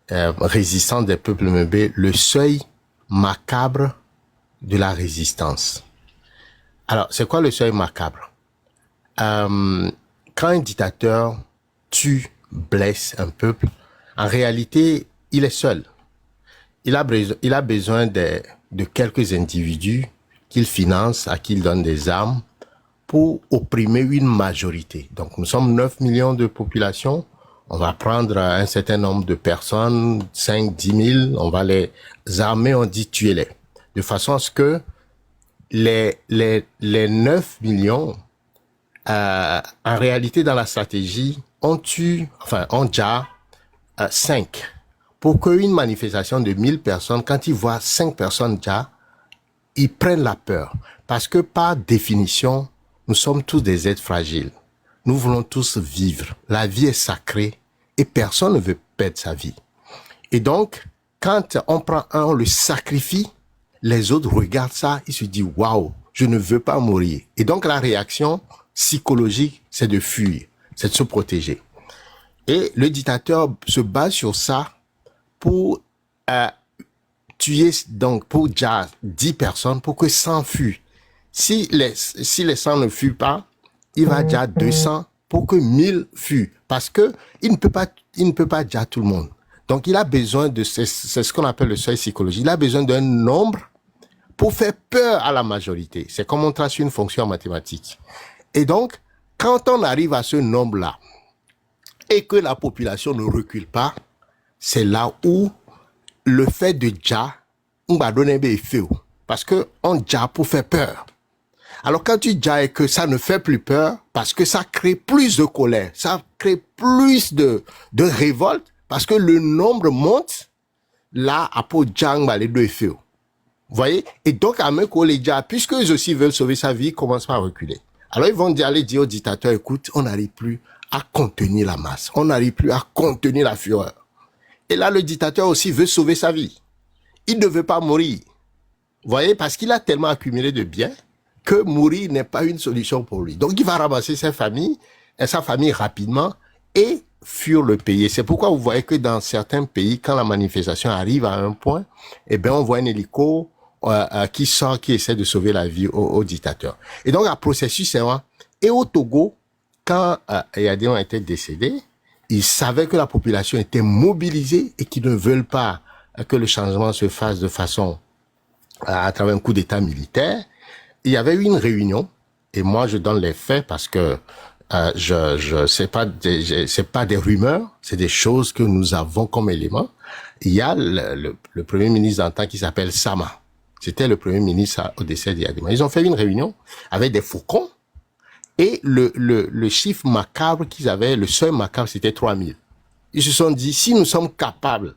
résistance des peuples meubés, le seuil macabre de la résistance. Alors, c'est quoi le seuil macabre? Quand un dictateur tue, blesse un peuple, en réalité, il est seul. Il a besoin de quelques individus qu'il finance, à qui il donne des armes pour opprimer une majorité. Donc, nous sommes 9 millions de population. On va prendre un certain nombre de personnes, 5, 10 000, on va les armer, on dit tuez-les. De façon à ce que les 9 millions, en réalité, dans la stratégie, on déjà 5. Pour qu'une manifestation de 1000 personnes, quand ils voient 5 personnes déjà, ils prennent la peur. Parce que par définition, nous sommes tous des êtres fragiles. Nous voulons tous vivre. La vie est sacrée et personne ne veut perdre sa vie. Et donc, quand on prend un, on le sacrifie, les autres regardent ça, ils se disent « Waouh, je ne veux pas mourir ». Et donc, la réaction psychologique, c'est de fuir, c'est de se protéger. Et le dictateur se base sur ça pour tuer, donc pour déjà 10 personnes, pour que 100 fuient. Si les 100 ne fuient pas, il va déjà 200 pour que 1000 fuient. Parce que il ne peut pas déjà tout le monde. Donc, il a besoin c'est ce qu'on appelle le seuil psychologique. Il a besoin d'un nombre pour faire peur à la majorité. C'est comme on trace une fonction mathématique. Et donc, quand on arrive à ce nombre-là et que la population ne recule pas, c'est là où le fait de déjà, on va donner un effet. Parce que on déjà pour faire peur. Alors quand tu dis et que ça ne fait plus peur, parce que ça crée plus de colère, ça crée plus de révolte, parce que le nombre monte, là, à Pojang, les deux effets. Vous voyez? Et donc, à Mekoleja, puisque eux aussi veulent sauver sa vie, ils commencent à reculer. Alors, ils vont aller dire au dictateur, écoute, on n'arrive plus à contenir la masse. On n'arrive plus à contenir la fureur. Et là, le dictateur aussi veut sauver sa vie. Il ne veut pas mourir. Vous voyez? Parce qu'il a tellement accumulé de biens que mourir n'est pas une solution pour lui. Donc, il va ramasser sa famille rapidement et fuir le pays. C'est pourquoi vous voyez que dans certains pays, quand la manifestation arrive à un point, eh bien, on voit un hélico qui sort, qui essaie de sauver la vie au dictateur. Et donc, le processus, c'est vrai. Et au Togo, quand Yadéon était décédé, ils savaient que la population était mobilisée et qu'ils ne veulent pas que le changement se fasse de façon à travers un coup d'État militaire. Il y avait eu une réunion, et moi je donne les faits parce que c'est pas des rumeurs, c'est des choses que nous avons comme éléments. Il y a le premier ministre d'antan qui s'appelle Sama. C'était le premier ministre au décès d'Yadéma. Ils ont fait une réunion avec des faucons et le chiffre macabre qu'ils avaient, le seuil macabre, c'était 3000. Ils se sont dit, si nous sommes capables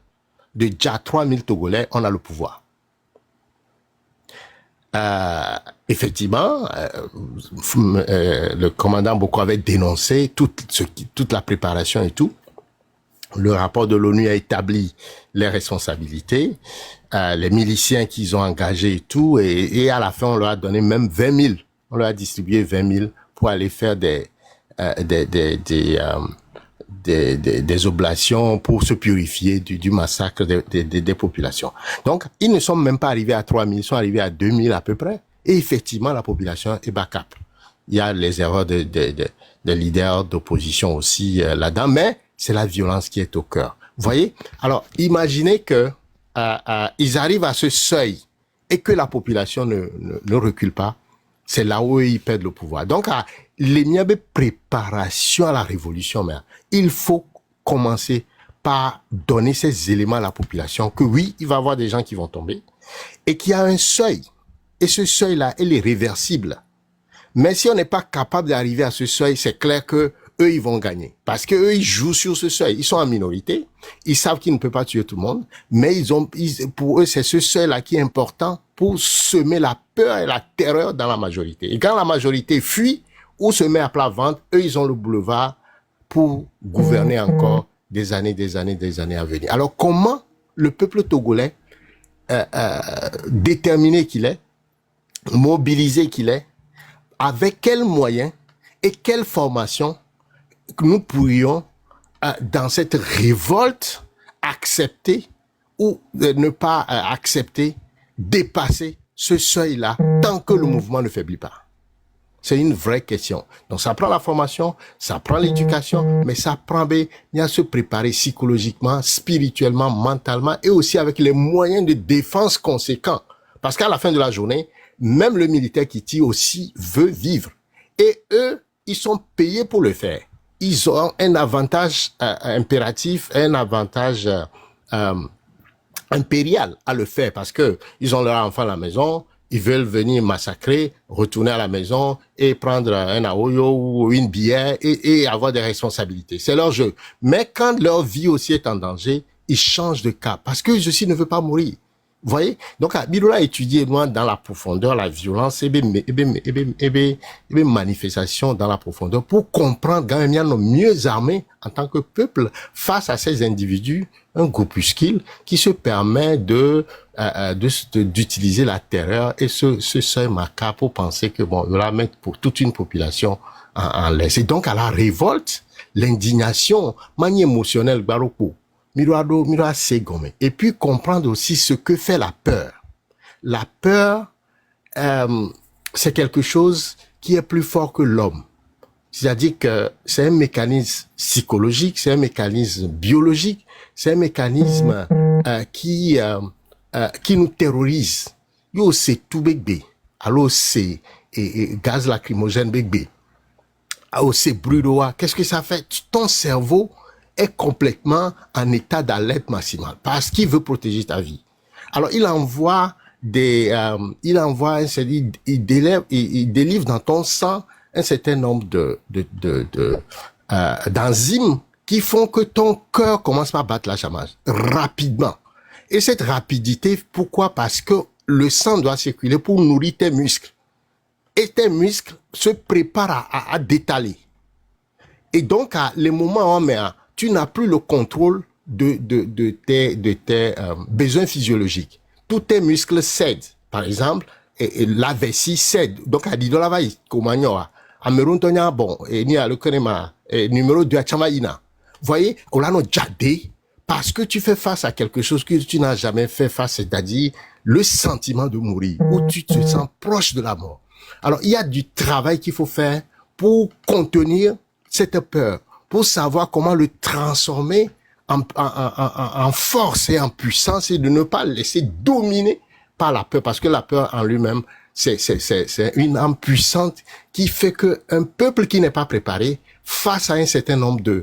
de déjà 3000 Togolais, on a le pouvoir. Effectivement, le commandant Boko avait dénoncé toute la préparation et tout. Le rapport de l'ONU a établi les responsabilités, les miliciens qu'ils ont engagés et tout, et à la fin, on leur a donné même 20 000. On leur a distribué 20 000 pour aller faire des oblations pour se purifier du massacre des populations. Donc, ils ne sont même pas arrivés à 3 000, ils sont arrivés à 2 000 à peu près. Et effectivement, la population est backup. Il y a les erreurs de leaders d'opposition aussi là-dedans, mais c'est la violence qui est au cœur. Vous voyez? Alors, imaginez que ils arrivent à ce seuil et que la population ne recule pas. C'est là où ils perdent le pouvoir. Donc, il y a des préparations à la révolution, mais il faut commencer par donner ces éléments à la population que oui, il va y avoir des gens qui vont tomber et qu'il y a un seuil. Et ce seuil-là, il est réversible. Mais si on n'est pas capable d'arriver à ce seuil, c'est clair que eux, ils vont gagner. Parce que eux, ils jouent sur ce seuil. Ils sont en minorité. Ils savent qu'ils ne peuvent pas tuer tout le monde. Mais pour eux, c'est ce seuil-là qui est important pour semer la peur et la terreur dans la majorité. Et quand la majorité fuit ou se met à plat ventre, eux, ils ont le boulevard pour gouverner encore des années à venir. Alors, comment le peuple togolais déterminé qu'il est, mobilisé qu'il est, avec quels moyens et quelle formation que nous pourrions, dans cette révolte, accepter ou ne pas accepter, dépasser ce seuil-là tant que le mouvement ne faiblit pas. C'est une vraie question. Donc, ça prend la formation, ça prend l'éducation, mais ça prend bien à se préparer psychologiquement, spirituellement, mentalement et aussi avec les moyens de défense conséquents. Parce qu'à la fin de la journée, même le militaire qui tire aussi veut vivre. Et eux, ils sont payés pour le faire. Ils ont un avantage impératif, un avantage impérial à le faire parce que ils ont leur enfant à la maison, ils veulent venir massacrer, retourner à la maison et prendre un aoyo ou une bière et avoir des responsabilités. C'est leur jeu. Mais quand leur vie aussi est en danger, ils changent de cap parce que je aussi ne veux pas mourir. Vous voyez? Donc, Bilola a étudié loin dans la profondeur la violence et les manifestations dans la profondeur pour comprendre quand même il y a nos mieux armés en tant que peuple face à ces individus, un groupuscule qui se permet d'utiliser la terreur et ce seuil macabre pour penser que bon, on va mettre pour toute une population en laisse. Et donc, à la révolte, l'indignation, manière émotionnelle, baroko. Et puis comprendre aussi ce que fait la peur. La peur, c'est quelque chose qui est plus fort que l'homme. C'est-à-dire que c'est un mécanisme psychologique, c'est un mécanisme biologique, c'est un mécanisme qui nous terrorise. Yo, c'est tout bébé. Alors c'est gaz lacrymogène bébé. Alors c'est bruit de voix. Qu'est-ce que ça fait? Ton cerveau est complètement en état d'alerte maximale parce qu'il veut protéger ta vie. Alors il envoie il délivre dans ton sang un certain nombre d'enzymes qui font que ton cœur commence à battre la chamage rapidement. Et cette rapidité, pourquoi? Parce que le sang doit circuler pour nourrir tes muscles. Et tes muscles se préparent à détaler. Et donc, à les moments où tu n'as plus le contrôle de tes besoins physiologiques. Tous tes muscles cèdent. Par exemple, et la vessie cède. Donc, à Dido la vaille, comment y a, Ameroun Tonya, bon, et ni à le Kenema, numéro 2 à Chamaïna. Vous voyez, on l'a jadé, parce que tu fais face à quelque chose que tu n'as jamais fait face, c'est-à-dire le sentiment de mourir, où tu te sens proche de la mort. Alors, il y a du travail qu'il faut faire pour contenir cette peur, pour savoir comment le transformer en force et en puissance et de ne pas laisser dominer par la peur, parce que la peur en lui-même, c'est une âme puissante qui fait que un peuple qui n'est pas préparé face à un certain nombre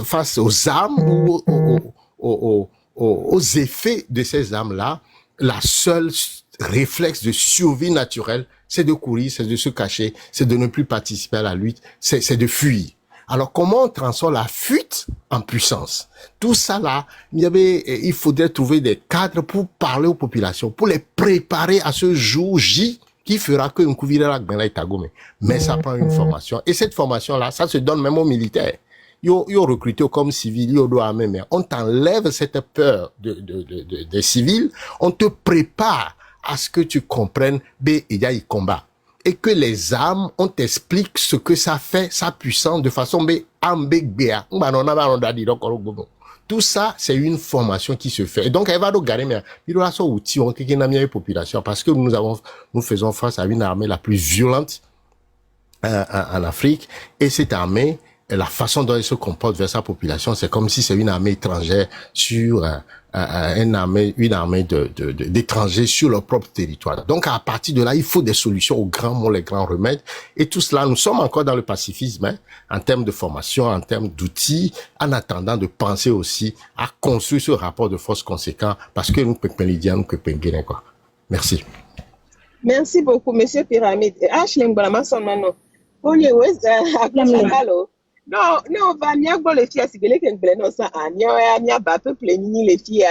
face aux armes ou aux effets de ces armes-là, la seule réflexe de survie naturelle, c'est de courir, c'est de se cacher, c'est de ne plus participer à la lutte, c'est de fuir. Alors, comment on transforme la fuite en puissance? Tout ça là, il faudrait trouver des cadres pour parler aux populations, pour les préparer à ce jour J qui fera que nous couvrira la Gbenla et Tagome. Mais ça prend une formation. Et cette formation-là, ça se donne même aux militaires. Ils recruté comme civil, ils doivent armer, mais on t'enlève cette peur des civils, on te prépare à ce que tu comprennes, il y a combat. Et que les armes, on t'explique ce que ça fait, sa puissance, de façon tout ça, c'est une formation qui se fait. Et donc, elle va nous garder, mais il doit avoir outil, on a population, parce que nous faisons face à une armée la plus violente en Afrique, et cette armée, la façon dont elle se comporte vers sa population, c'est comme si c'est une armée étrangère sur une armée d'étrangers sur leur propre territoire. Donc, à partir de là, il faut des solutions aux grands mots, les grands remèdes. Et tout cela, nous sommes encore dans le pacifisme, hein, en termes de formation, en termes d'outils, en attendant de penser aussi à construire ce rapport de force conséquent, parce que nous pouvons quoi. Merci. Merci beaucoup, Monsieur Pyramide. Ashley Mbalamasonano. Non, va mia go le fia sigele ke ngbele no sa anya mia ba peuple ni le fia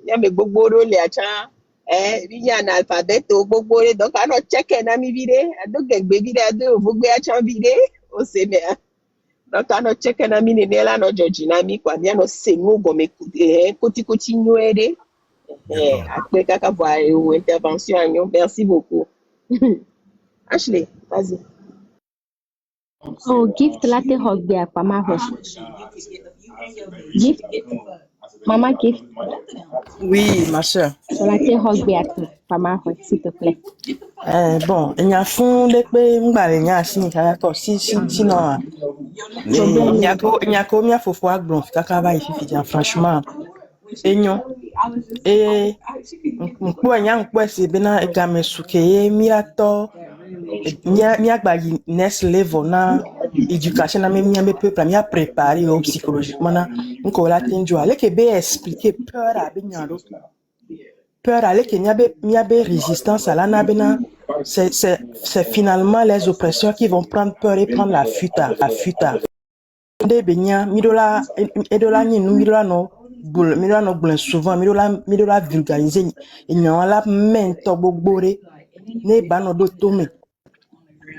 ya me gbogbo ro le acha bi ya na alphabet o gbogbo re donc ano check na mi vide ado gegbe vide ado gbogbo acha vide o se me donc ano check na mi ne la no joji na mi kwa mia no sengu go me koti koti nyoede Après, kaka voir une intervention, merci beaucoup. Ashley, vas-y. Oh, gift latte hogbe akwa maho. Gift, Mama gift Oui, ma soeur. latte hogbe akwa maho, s'il te plaît. Bon, il y a fond de paix, il y a sinon, il y a combien faut voir blanc, caca ici, franchement. Et non. Et, on c'est bien, et gamme souke, mirato, next level, na, éducation, na, même peuple, mia préparé, psychologiquement, na, on la tinjo, allez, que bé expliquer peur à binyaro. Peur aller qu'il y a des résistance à la nabena, c'est finalement les oppresseurs qui vont prendre peur et prendre la fuite. Des benya, midola ni nous midola no boulen souvent midola vulgariser et n'y a la main tobogboré ne bano do tome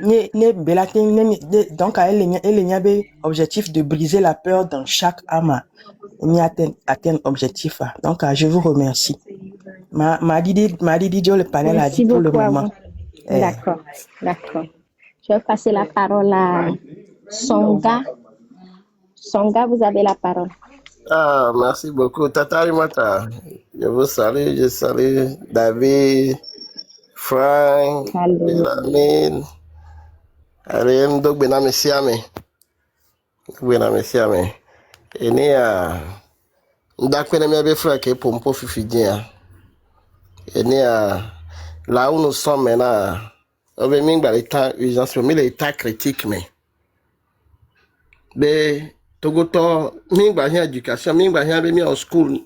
ne belatin donc elle y a des objectif de briser la peur dans chaque âme. Il y a atteint objectif. Donc je vous remercie. Ma Didi Dio, le panel a dit pour le moment. D'accord. Je vais passer la parole à Songa. Songa, vous avez la parole. Ah, merci beaucoup. Tata Rimata, je vous salue, je salue David, Frank, Lamine, Ariane, donc Bename Siame. Et ni à Ndakwene Miabe Frère qui est pour me fifidien. Et ni à là où nous sommes maintenant, on va même dans l'état urgence, mais l'état critique, mais Togoto, mingba hia éducation, mingba hia be mi en school.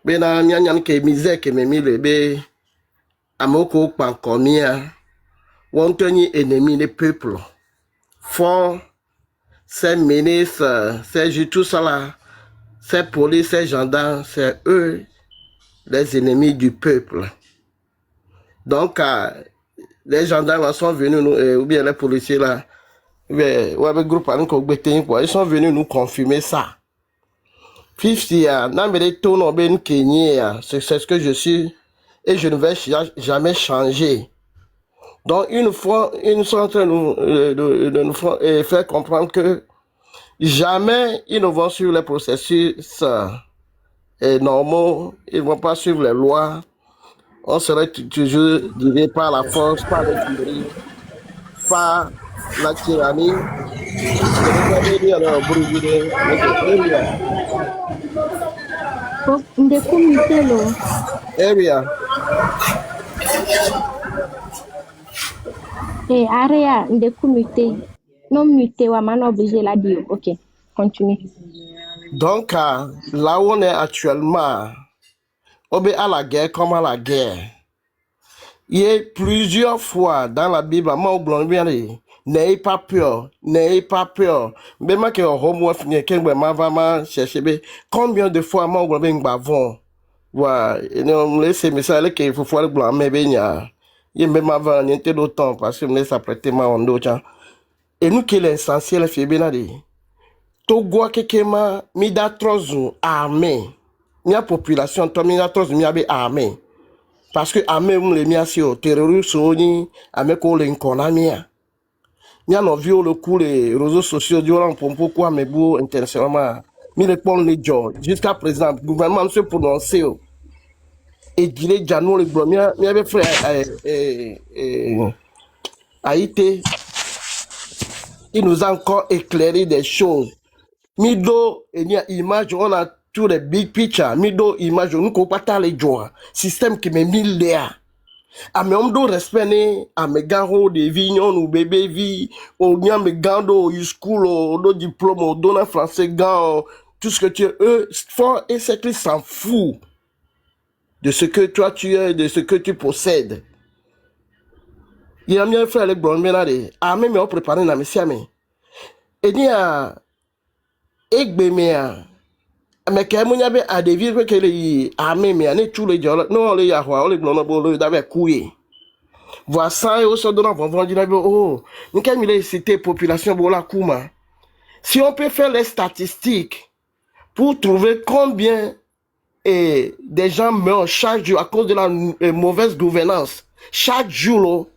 Be na nyanyan ke misère ke me mi le be amoko pankomia. Wontoni ennemi des peuples. Font ces ministres, ces tout ça là, ces polices, ces gendarmes, c'est eux les ennemis du peuple. Donc les gendarmes sont venus ou bien les policiers là. Ils sont venus nous confirmer ça. C'est ce que je suis et je ne vais jamais changer. Donc une fois, ils sont en train de nous faire comprendre que jamais ils ne vont suivre les processus normaux, ils ne vont pas suivre les lois. On serait toujours guidé par la force, par les tueries, par la tyrannie. Area. Area, non muté, ou man obligé la dire. Ok, continue. Donc, là où on est actuellement, on est à la guerre comme à la guerre. Il y a plusieurs fois dans la Bible, n'ayez pas peur. Mais moi qui combien de fois moi bavon laissez message qu'il faut faire le blanc mais il me m'avant d'autant parce que me laisse apprêter ma ondo et nous qui l'essentiel fait bien Togo kekema mida trozu armée la population to mida trozu mi abe armée parce que armée le mi asio terroriste oni ame ko le nkonamia mi no vio le coup les réseaux sociaux du ran pompo quoi mais beau intentionnellement mi le pon les gens jusqu'à présent gouvernement se prononcer et dire jano le blo mi abe frère Haïti il nous a encore éclairé des choses. Mido et ni image on a tous les big picture mido image nous ko pata les joie système qui me mille là a me do respect ne a me garo de vignon ou bébé vie au nya me gando au school au do diplôme au don français gars tout ce que tu es eux fort et c'est qu'ils s'en fout de ce que toi tu es de ce que tu possèdes. Il a bien fait les blonds menade a même on préparer na monsieur mais et ni a Egbemea, mais quand on y avait à des villes que les armées, mais on est tous les gens, non, les Yahwa, les blancs, les d'avec couillé. Voilà ça, et au sein de l'enfant, on dit, oh, nous, quand il est cité population, voilà, Kouma. Si on peut faire les statistiques pour trouver combien et des gens meurent chaque jour à cause de la mauvaise gouvernance. Chaque jour,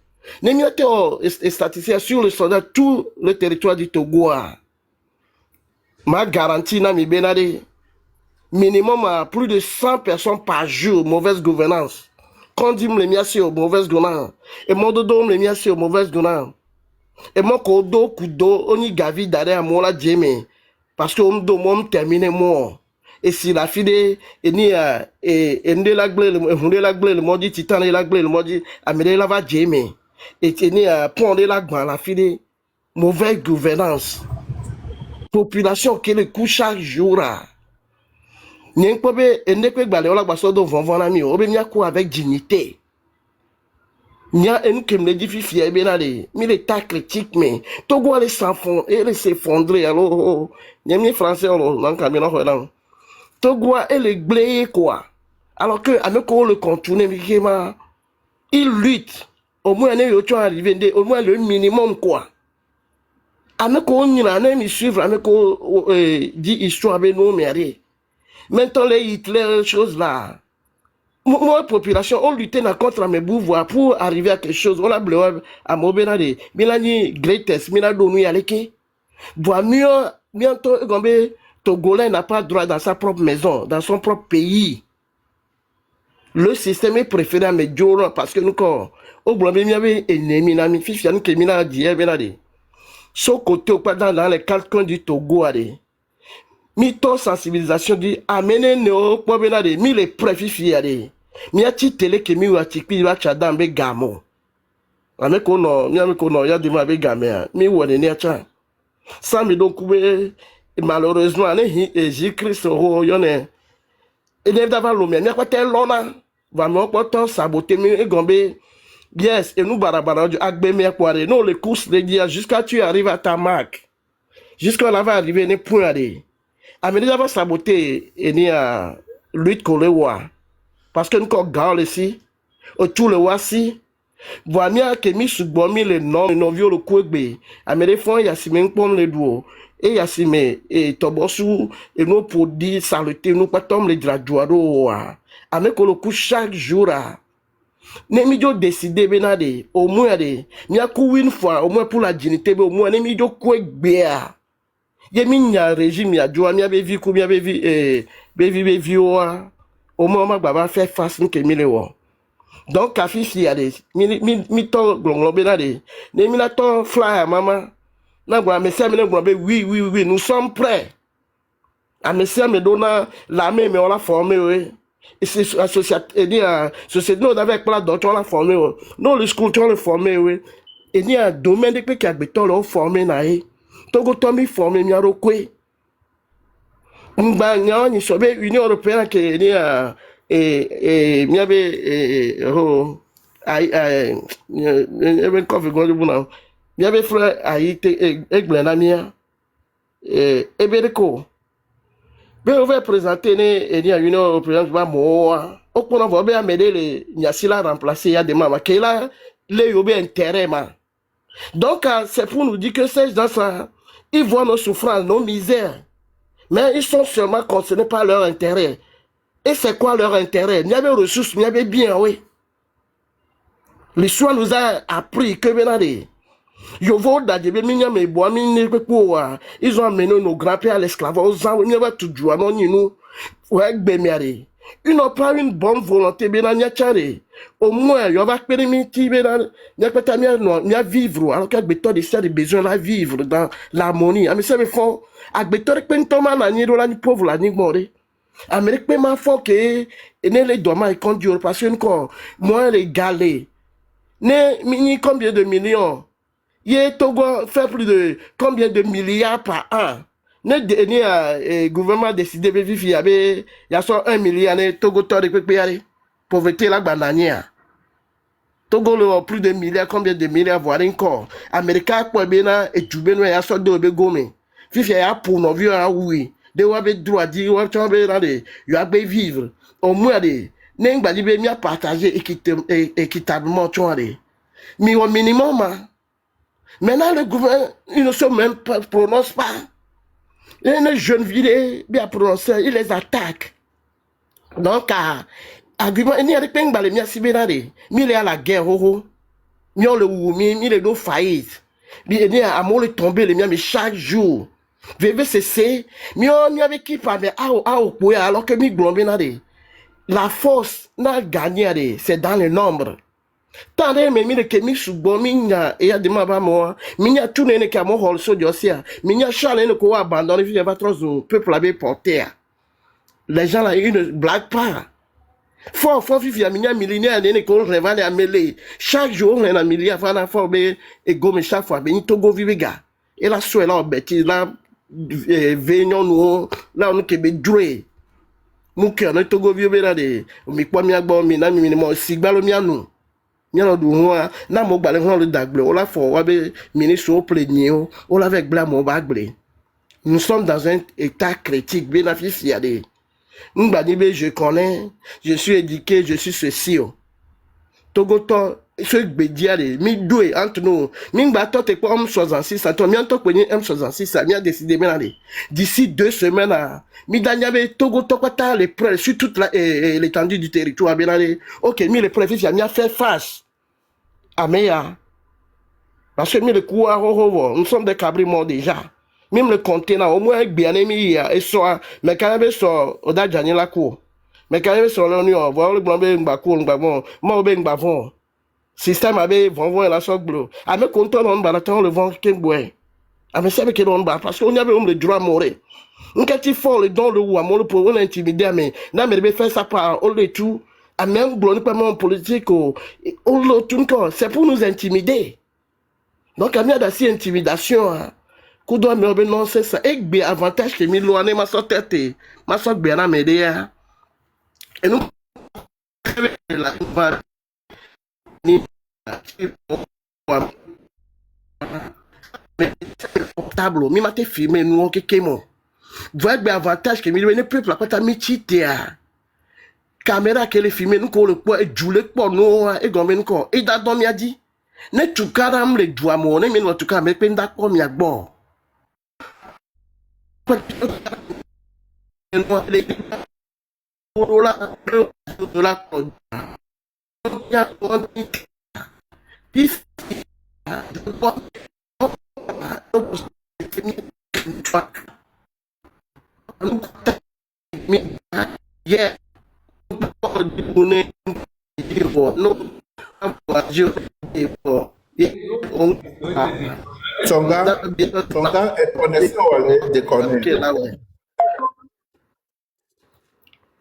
nous avons des statistiques sur le soldat, tout le territoire du Togo. Ma garantie, mi benade, minimum à plus de 100 personnes par jour, mauvaise gouvernance. Quand dit me le sur mauvaise gouvernance, et mon dodo me le sur mauvaise gouvernance. Et mon kodo kudo, on y gavi d'arrêt à moi la djeme, parce que on do mon termine moi. Et si la fille est ni et ne la glé le modi titan et la glé le modi amène la va djeme. Et ni à pondre la gban la fille mauvaise gouvernance. Population qui le couche chaque jour. N'y pas be et ne peut balé la basso de vont la mi obe mi avec dignité. N'y a une qui me dit fier benale, mais l'état critique mais Togo les s'enfondre et les s'effondrer alors n'y a mi français alors dans camion là. Togo et les blé quoi. Alors que avec le contourner il lutte au moins on arrivé au moins le minimum quoi. Avec on y a un suivre avec dit histoire avec nous mais maintenant les Hitler choses là. Moi, population, on luttait contre mes pouvoirs pour arriver à quelque chose. On a bleu à Mobenade. Milani greatest, milani nous y aller. Bois mieux, bientôt, Gombe, Togolais n'a pas droit dans sa propre maison, dans son propre pays. Le système est préféré à mes jours parce que nous, quand, au bout il y avait ennemi, nami, fils, yann, qui mina dit, benade. Son côté, au pas dans les quatre coins du Togo, allez. Mito sensibilisation dit amener no pobena de mi le préfifi allez. Mi ati télé que mi wa tikpi wa chadam be gamo. Ame kono, mi ame kono ya de ma be gamé. Mi wone ne acha. Ça me donc malheureusement ane Jésus-Christ ho yone. Et ne d'avoir l'homme, mi quoi tel lona. Va me porter saboter mi e gombe. Yes, et nous barabara agbe mi akware. Non les courses de dia jusqu'à tu arrives à ta marque. Jusqu'à là va arriver ne point aller. Amélie va saboter et ni à lutte contre le roi. Parce que nous avons ici, autour le roi si, voilà que mi subbomi le nom, le novio le couébé. Amélie font yassime pom le duo. Et yassime et tobosu et nous pour dire saluter nous pas tomber le draduaro. Avec le coup chaque jour. Nemidio décider benade au moins de, mi a coup une fois au moins pour la dignité au moins nemidio couébé. Yemi a régime ya joa mi a vu ko mi a vu bevi oa au moment baba faire face nous que mi le wo donc ka fi fi ade mi to glonglobe na de ne mi la to fly mama na gba me se mi ne gba be oui nous sommes prêts a me se me dona la me on la formé oui et c'est associatif dit société nous avec pas d'autres on la formé non le school on le formé oui et ni a domaine de que a beton le formé na e Togo Tommy formé mi arokwe. Mba nyo ni sobe Union européenne que ni mi avait even coffee go du na. Mi avait frère aïté eglena mia ebedeko. Be on va présenter ni Union européenne ba mo. O pona vo be amede le nyasila remplacer ya de mama que là le yobe intérêt ma. Donc c'est pour nous dire que ces gens ça ils voient nos souffrances, nos misères. Mais ils sont seulement concernés par leur intérêt. Et c'est quoi leur intérêt? Il y avait ressources, il y avait bien, oui. L'histoire nous a appris que ils ont amené nos grands-pères à l'esclavage. Ils n'ont pas une bonne volonté. Au moins, il va permettre de vivre. Alors qu'il y a des besoins de vivre dans l'harmonie. Mais ça me fait, avec des pauvres, Amérique peut m'en que les dommages conduire parce que moi les galets ne combien de millions y Togo fait plus de combien de milliards par an ne gouvernement décidé de vivre il y a 1 milliard Togo tord de pauvreté la bananière Togo le plus de milliards combien de milliards voire encore Américain quoi bien et tu ben ya so de begome fifi ya pour nos vieux à oui de wabe droit dire wa chambe rade yo a vivre au moins de n'engba di be mi a partager équitablement tu vois mais au minimum maintenant le gouvernement ils ne se même pas prononce pas les jeunes villes bien prononcés ils les attaquent Donc, argument, il y a des gens qui ont été mis à la guerre, mis le oumi, mis le faillite. Il y a un tombé, mais chaque jour. Veve cesser, mais on y avait qui parlait alors que mi glombe la force n'a gagné, c'est dans le nombre. Tant de me mire que mi subo minya et a de ma moi, minya tout n'est qu'à mon rôle sur Josia, minya chale ne quoi abandonner, il va trop un peuple avait porté. Les gens là, ils ne blaguent pas. Fort vivre minya millénaire n'est qu'on rêve à mêler. Chaque jour, on est un milliard avant la forme et gomme chaque fois, mais Togo vivega. Et la soie là, bêtise là, venons nous, là on est joué. Mon cœur, notre Togo vivega de, mi quoi mi agbo mi na mi minimum, si balo mi anu. Nyalo du hoa na mo gbale ho le dagle o la fo wa be ministre au plénier o la avec bla mo ba gble. Nous sommes dans un état critique bénéficiaire de Mbani be je connais, je suis éduqué, je suis ceci. Togoto ce bédia de mi doué entre nous. Mingba to te ko M66 to mi anto kwenye M66 mi a décidé maintenant d'ici 2 semaines mi danyabe Togoto kwata les preuves sur toute l'étendue du territoire benale. OK, mi les preuves mi a fait face. Ameya. Parce que le coup nous sommes des cabris morts déjà. Même le contenant, au moins, bien aimé, et soit, mais quand même, soit, au dajani la cour. Mais quand même, soit l'on voir le blanc, bakou, moi, ben, bavon. Système avait, vont la sorte bleu. À me content, on va attendre le vent qui est boué. À me savoir qu'il on bat, parce qu'on y avait le droit à mourir. On quand fort le don le ou à mon pour on intimider, mais, non, mais, faire ça par, on le tout. À même, blonde, pas mon politique, on le tout, c'est pour nous intimider. Donc, il y a d'assez intimidation, qu'on doit me non, c'est ça. Et bien, avantage que Milo ane ma sorte tête, ma sorte bien à m'aider. Et nous, portable, mi m'a filmé, nous, ok, kémo. Voyez bien, avantage que Milo ne peut pas, pas ta michité, caméra qu'elle est filmée, nous, qu'on le poids, et joue le poids, nous, et gomme, nous, et d'adon, mi a dit. Ne tu caram le doigt, mon, ne, mais en tout cas, mais peine d'accord, mi a bon. Songa, est connaissant ou elle déconne?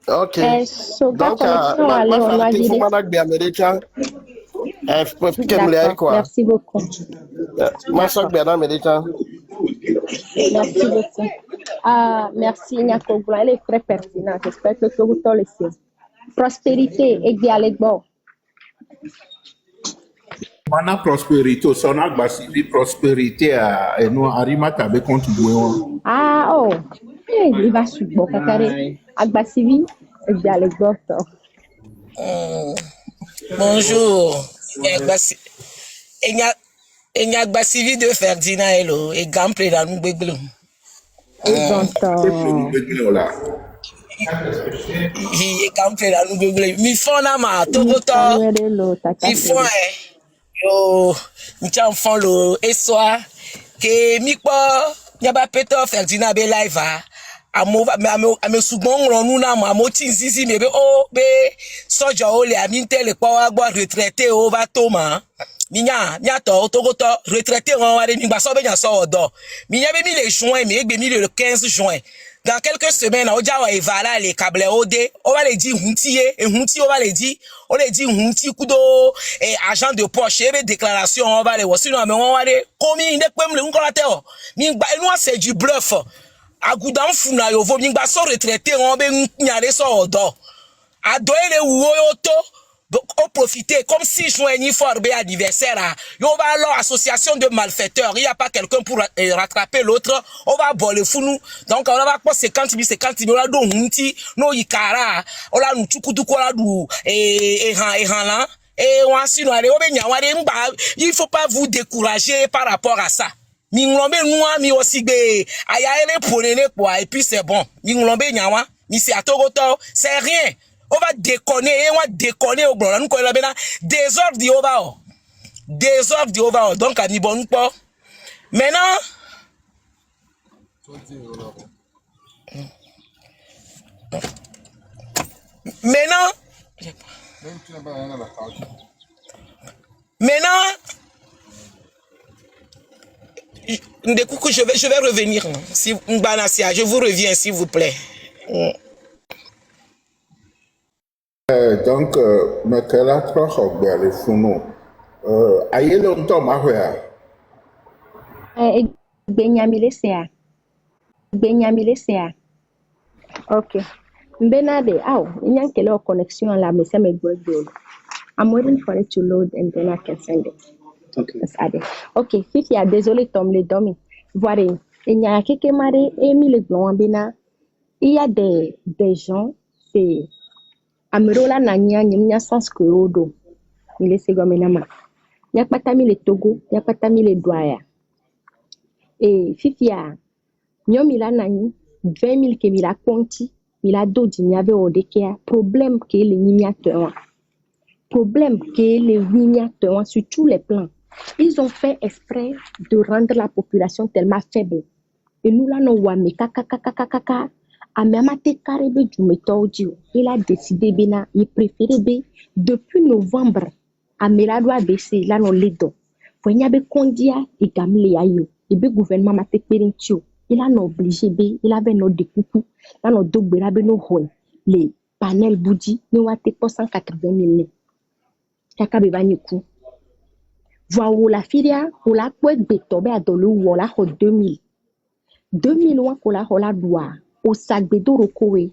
OK. Soga Donc, connexion, ma allez, on va femme, il faut dire. m'en bien américain. D'accord, merci beaucoup. Ma soeur bien américain. Merci beaucoup. Merci Nyako Blanc, elle est très pertinente. J'espère que tout le sait. Prospérité et dialogue bon. Mana prospérité, son agbasivi prospérité et nous arimata be contribuer. Oh, il va suivre Kakare. Agbasivi et dialogue bon. Bonjour. Enya Gbasivi de Ferdinand Hello et Gample dans nous béglou. Il Gample dans nous béglou. Mi fona ma togoto. Mi fona yo mi cha enfant lo eswa que mi po nyaba peto Ferdinand be live ame sugbon ron nu na mo tin zizi me be o be soja o le ami tele po wa gbo retraité o va toma minya to togoto retraité ron wa de mi gba so be nya so odo minya be mi le juin mi egbe mi le 15 juin. Dans quelques semaines, on va evaluer les câbles OD. On va les dire hunti et hunti on va les dire hunti kudo et agent de poche et déclaration on va les voir sinon mais on va les commis ne peut me le ngolateur. Mingba nous c'est du bluff. Agudam funa yo vo mingba so retraité on be nyare so odo. Adoye le woyoto on profiter comme si joignit fort bé anniversaire yo va alors association de malfaiteurs il y a pas quelqu'un pour rattraper l'autre on va voler fou nous donc on va pas 50 000 là do hunti no yikara on la nu tukutu ko la du et là et on asino aller o be nyaware mba il faut pas vous décourager par rapport à ça mi ngombe noa mi osigbe aya ere ponene quoi et puis c'est bon mi ngombe nyawa Ici à Togoto, c'est rien. On va déconner, et on va déconner au blanc. Nous connaissons bien désordre du Ovao. Désordre du Ovao. Donc, à Nibon, pas. Maintenant, du coup, je vais revenir. Si Mbanasia, je vous reviens, s'il vous plaît. Donc, Mekela Trochok Bele Funo. Aïe longtemps, Mahouya. Benyamile sea. Ok. Benade, il y a quelle connexion à la messe me go. I'm waiting for it to load and then I can send it. Okay. Ok, Fifi, désolé, Tom, les domi. Voilà, il y a quelques marées, Émile Blanc, il y a des gens, c'est Amerola Nanya, il y a sens que Rodo. Il est segomenama. Il y a pas tami le Togo, il y a pas tami le Douaya. Et Fifi, Nyom il a nani 20 000 que il a compté, il a d'autres il y avait au dékia problème que les miniateurs, sur tous les plans. Ils ont fait exprès de rendre la population tellement faible. Et nous là nous voyons kaka amemate karebe du métaudio. Il a décidé bena, il préférait depuis novembre à Melado baisser là non ledo. Faut y avait kondia et gamle ayo. Et le gouvernement m'a téperintio. Il a obligé, il avait nos découpes, là nos double, les panels boudi, nous avons été 180 000. Chaka bebani coup. Voilà la filia, ou la couette bétobé à dolo ou la 2000. 2000 ou la hola doua, au sac bédo rokoé.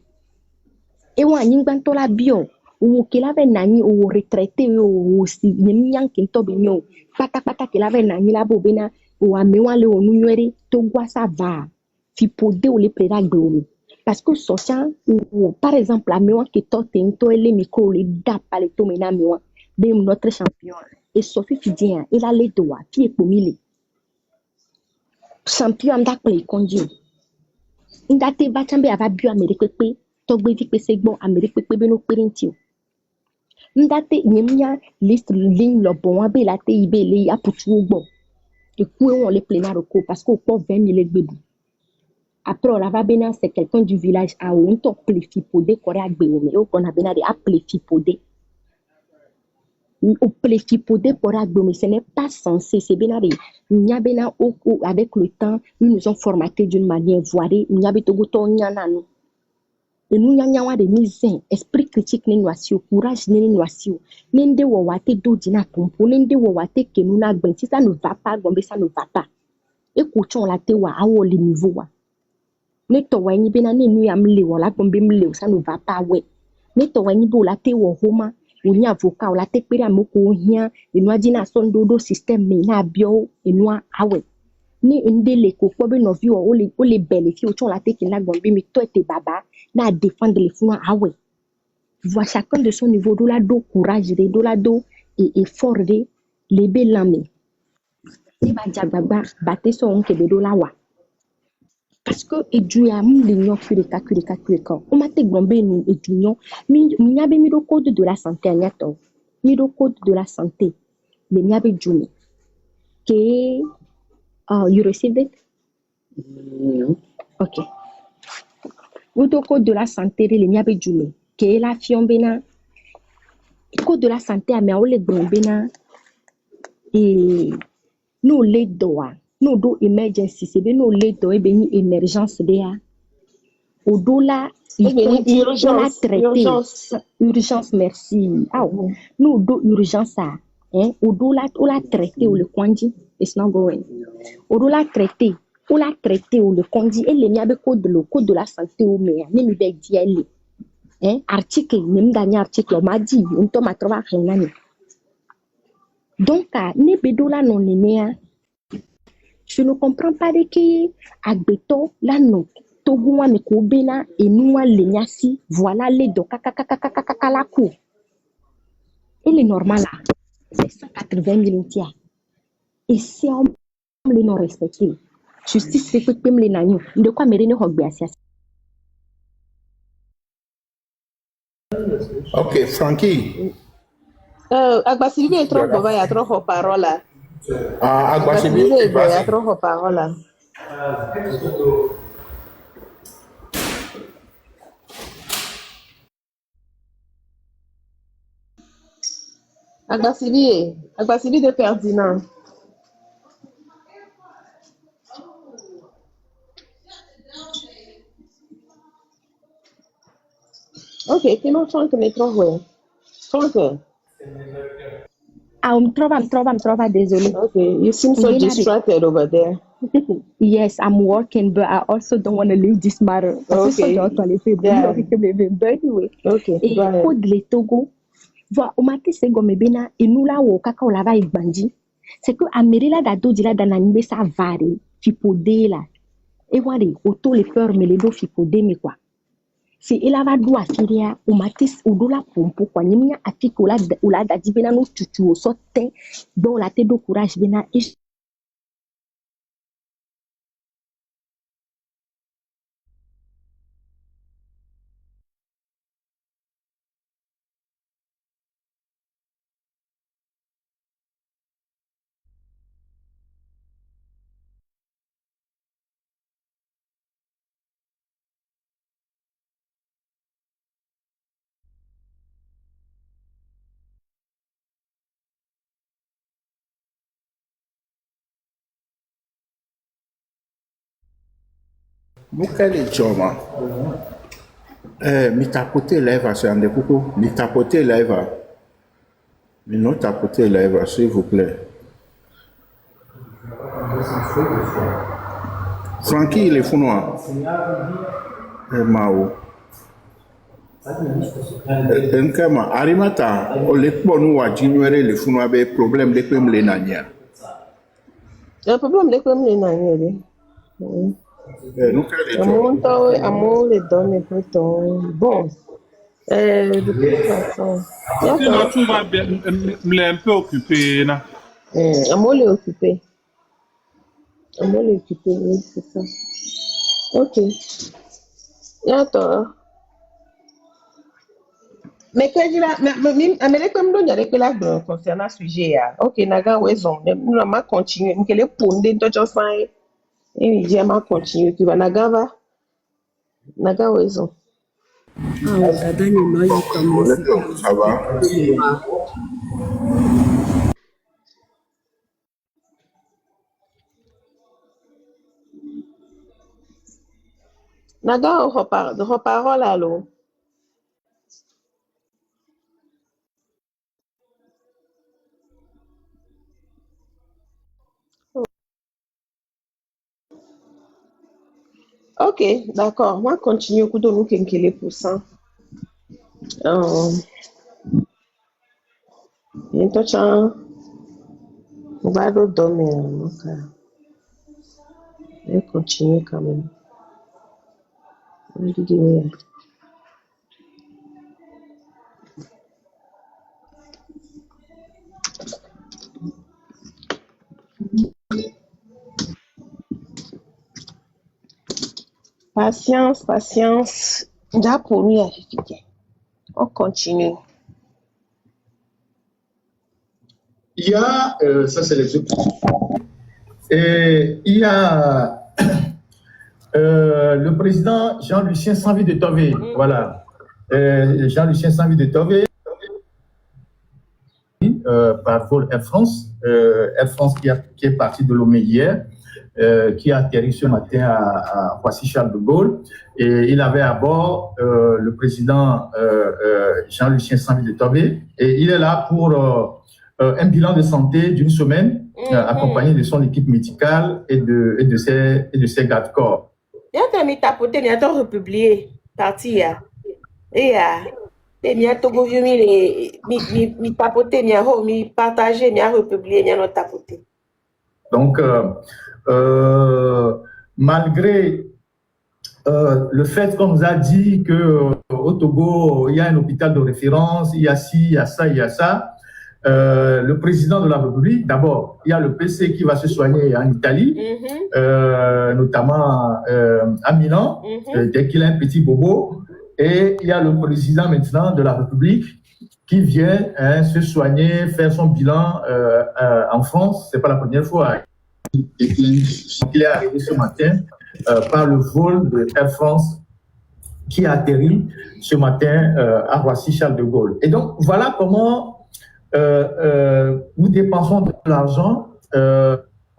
Et ou un banto la bio, ou qu'il avait nani ou retraité ou si n'yang kinto benyo, pata qu'il avait nani la bobena. Ou à mewa le onuere to gwa ça va fi pode ou les préda glomi parce que social ou par exemple à mewa qui to les micro les dap à les to mena mewa de notre champion et Sophie Fidien il a les doigts fi epomile champion ndak play konji ndate ba chambe ava bio Amerique pe to gbe vi pe segbo Amerique pe beno perintio ndate nyemia liste ligne lo bon abe la te ibe le ya putu gbo. Et puis on les plénaires au cours parce qu'on porte 20 000 bébés. Après, on va bien c'est quelqu'un du village à où on t'a plébiscité pour aller à Béomé. On a bien à plébisciter. Au plébisciter pour aller à Béomé, ce n'est pas censé. C'est bien arrivé. Nous avons bien avec le temps, nous nous ont formaté d'une manière voilée. Nous avons tout goûté en et nous avons des mises esprit critique n'ennoisio courage n'ennoisio n'ende wawate do dina pompo n'ende wawate que nous n'a ben si ça ne va pas gombe ça ne va pas et coachon la te wa awo le niveau wa ne to wa ni bena ne nu ya mle wala gombe mle ça ne va pas ouais ne to wa ni bo la te wo homa oni avocat la te pere amoko hia e no adina son dodo système me na bio e no awe ni ndele ko ko be no vi o le belle fi o chon la te ki na gombe mi to ete baba na défendre les fonds awe voit chacun de son niveau do la do courage de do la do et fort de les belame ni ba jagba batte so on ke be do la wa parce que eduya mu le nyon kureka o mate gombe ni edunyon mi nyabe mi do code de la santé anyato mi do code de la santé le nyabe jumi que you received it? No. Okay. Ou code de la santé les nyabe jumi que la fiombena code de la santé a me ole grombena et nous les doa nous do emergency c'est bien nous les doa ben émergence là au dollar urgence merci nous do urgence ça hein au dollar ou la traité ou le quanti it's not going au dollar traité ou la traité ou le quanti et les miabe code de la santé au mais même be diale hein article même dernier article on m'a dit on to ma trouva rien donc ne bedola non néa je ne comprends pas de qui agbeto la non togoua me ko bena et nous lenyasi voilà les do la cour il est normal là c'est 180 000 tia et si on le non respecté justice c'est que pem le nanyo de quoi me rene hogbe asia Ok, Frankie. Agbasibi est trop baba, il y a trop parole là. Ah, Agbasibi Agbasibi, est il y a vas-y. trop parole là. Agbasibi de Ferdinand. Ok, che non sono che ne trovo. Sono che. I'm trova, désolé. Okay, you seem so distracted over there. Yes, I'm working, but I also don't want to leave this matter. Parce que Okay. ça doit aller faire Yeah. but anyway. Okay, Et go ahead. code le Togo, voilà, au matin c'est comme bena, et nous là, au kaka, on lava bandi. C'est que Amerila d'ado dit là, dans l'animé, ça varie, fipodé là. Et voilà, auto les peurs, mais les dos fipodé, mais quoi. Si il avait dû affirer au matis ou dola pompo kwa nyimnya afiko la dadi bena no tutu o sote do la te do courage bena ish. Mukele Choma. Mi tapoter lèvres, c'est un des coucou. Mi tapoter lèvres. Mi non tapoter lèvres, s'il vous plaît. Frankie, il est fou noir. Mao. Nkema, arimata, o le ponu wa jinuere le fou noir be problème de pem le nanya. Le problème de comme les naniers. Nous quel est Amour les donne plutôt. Bon. De toute façon. Sinon, tout va bien. Me l'ai un peu occupé, là. Amour les occupé. Amour les occupé, oui, c'est ça. Ok. Attends. Mais quand il a, mais comme nous, il y a que là concernant ce sujet, ok, naga raison, nous allons continuer, nous allons pondre d'autres choses, et il ma continuer, tu vas naga raison. Ça va? Naga reparole alors. Ok, d'accord. Moi, continue au coup de nous kenkele pour ça. Bientôt, on va dormir. Donc, je vais continuer quand même. Patience, patience. Déjà pour nous, on continue. Il y a, ça c'est les autres. Et il y a le président Jean-Lucien Sanvi de Tové. Voilà. Jean-Lucien Sanvi de Tové. Par vol Air France. Air France qui est parti de Lomé hier. Qui a atterri ce matin à Roissy-Charles de Gaulle. Et il avait à bord le président Jean-Lucien Sanvi de Tové. Et il est là pour un bilan de santé d'une semaine, accompagné de son équipe médicale et de ses gardes-corps. Il y a mis tapoté, il y a republié, parti. Et il y a tout mi tapoté, mi partagé, mi republié, mi tapoté. Donc, malgré le fait qu'on nous a dit qu'au Togo, il y a un hôpital de référence, il y a ci, il y a ça, il y a ça, le président de la République, d'abord, il y a le PC qui va se soigner en Italie, notamment à Milan, dès qu'il a un petit bobo. Et il y a le président maintenant de la République qui vient se soigner, faire son bilan en France. C'est pas la première fois. Il est arrivé ce matin par le vol de Air France qui a atterri ce matin à Roissy-Charles de Gaulle. Et donc, voilà comment nous dépensons de l'argent.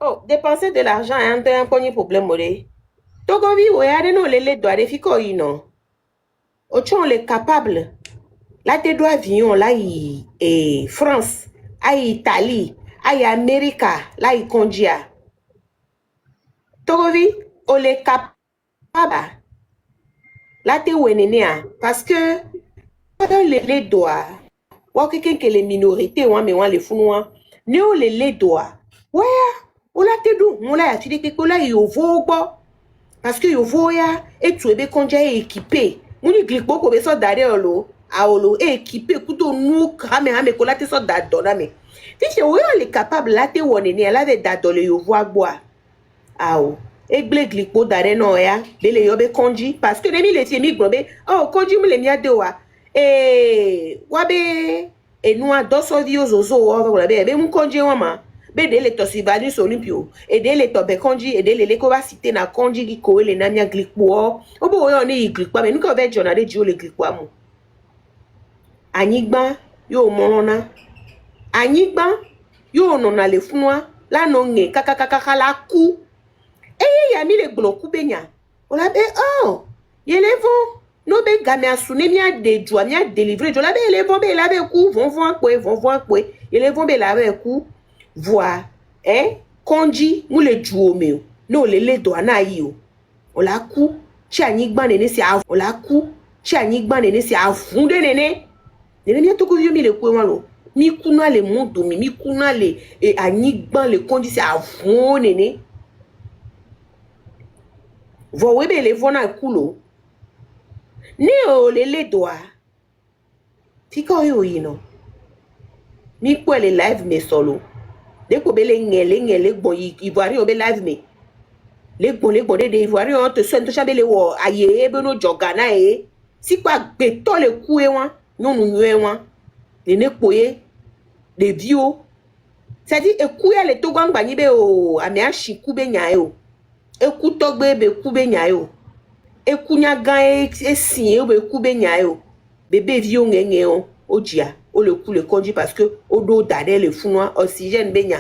Oh, dépenser de l'argent est un premier problème. Togovi, oui, non, les doigts de fico, non. On est capable. Là, tu dois avion, là, et France, là, Italie, là, Amérique, là, il conduit. Togovi, on est capable. Là, tu es parce que les doigts, ou quelqu'un qui est les minorités, ou mais les fous, nous les doigts. Ouais, on l'a te dou, on l'a tu dis que là il vaut pas parce que il vaut ya et tu es conduit équipé. On y clique beaucoup mais ça derrière l'eau, à l'eau équipé couteau nous cramé mais qu'on l'a te ça d'adonner mais. Si c'est ouais on est capable là te on est là avec d'adonner il vaut boire. Ah oh. Et blé clique pour derrière non ya, les yobe conduit parce que les militaires mi grobé oh conduit me les mia de wa et wabe et nous a dos audio zozo on va be mon conduit ma. Bede le tosibani sonimpio et de le tobe konji et de le ko cité na konji ki ko le na mia glikpo obo yo ni glikpo mais nous ko ve journal de le glikpo mu anyigba yo monona anyigba yo no na le funwa la no nge kakakaka la ku e ya mi le bloku benya o la be oh ye le vont no be game asune mia de joa mia délivrer jo la be le vont be la be ku vont ye le vont be la be ku voir konji mu le juo me no le do na yi o la ku chi anyigba nene si a o la ku chi anyigba nene si a funde nene mi to ko yo mi le ku won lo mi ku na le mundo mi ku na le anyigba le konji si a fun nene vo we be le vona ku lo ni o le do a ti ko yo yi no mi ku le live me solo dès que les ngele bon ivoirien obe live me les bon de ivoirien te sonne to chabe le wo aye be no jogana si quoi beto le coué wan non nous wan ne poye les vieux ça dit e coué le to gwangba ni be o ame ashiku be nya o e ku togbe be ku be nya o e kunya gan e sin e be ku be nya o bébé vieux ngenge o ojia o le coup le conduit parce que au dos derrière le founois oxygène benya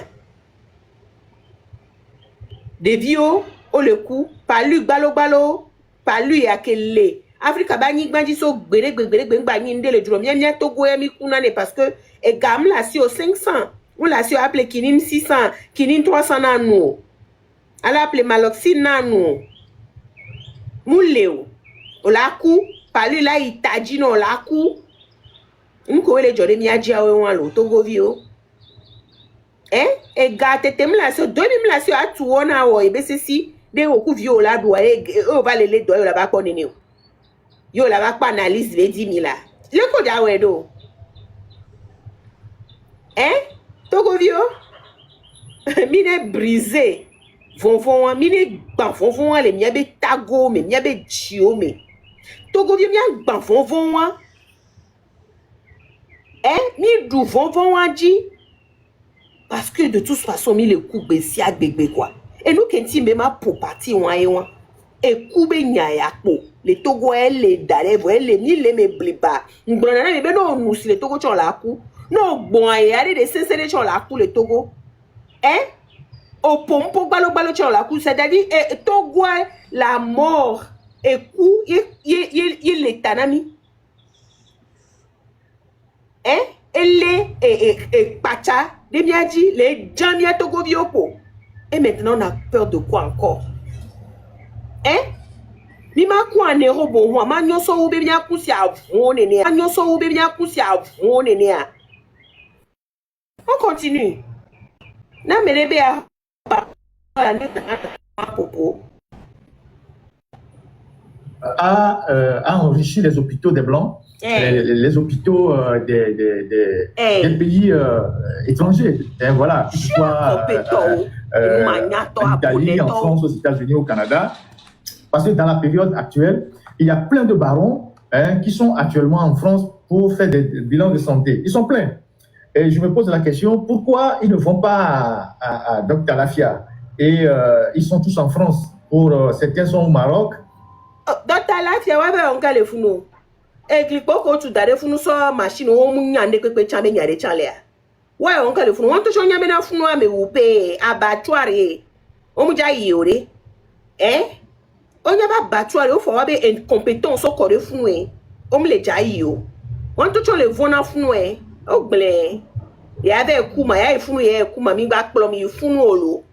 des vieux au le coup palu balo palu ya kele Africa ba ni gbanji so gbere gba ni ndele duro mia Togo ya mi kuna ne parce que e gam la si au 500 on la si appelé kinin 600 kinin 300 na nous ala appelé maloxine na nous muleo o la coup palu la itaji no la coup nko wele jore mi ajia we wan lo Togo vio e ga tete mla so do mi mla so atu wona wo ebesisi de oku vio la do o va le do la ba ko nini o yo la ba pa analyse ve 10 000 la le ko ja we do Togo vio mi ne brisé vonvon mi ne gban vonvon le mi be tago me mi be chio me Togo vio mi gban vonvon wa mi du vont wadji parce que de toute façon mi le coup besi agbegbe quoi et nous kenti même pour partir wan et coup be nya ya po le Togo le dare vo le ni le me bliba ngbona na be no nu si le Togo chon la coup no bon ya de sensele chon la coup le Togo au pompo balo chon la coup c'est-à-dire Togo la mort et coup il le tanami elle est pacha de bien dit les jamia Togo viopo et maintenant on a peur de quoi encore mi ma ku anero bon wa ma nyoso wo be bia ku si avon nene a nyoso wo be bia ku si avon nene a on continue na melebe a popo a enrichi les hôpitaux des Blancs, les hôpitaux des pays étrangers. Et voilà, que ce soit en Italie, en France, aux États-Unis, au Canada. Parce que dans la période actuelle, il y a plein de barons qui sont actuellement en France pour faire des bilans de santé. Ils sont pleins. Et je me pose la question, pourquoi ils ne vont pas à Dr Lafia? Et ils sont tous en France. Certains sont au Maroc. Dr Lafia, on va le founo. Et clique beaucoup tu dare founo so machine o mu nyande pepe chambe nyare chalea. Ouais, on va le founo. On te shonya mena founo ame upe abattoir. On mu ja yore. On y a pas battu, il faut avoir une compétence au corps de fouet. On me les jaillit. On te choque le vona fouet. Oh, blé. Il y avait un coup, il y a un fou, il y a un coup, il y a un plomb, il y a un fou.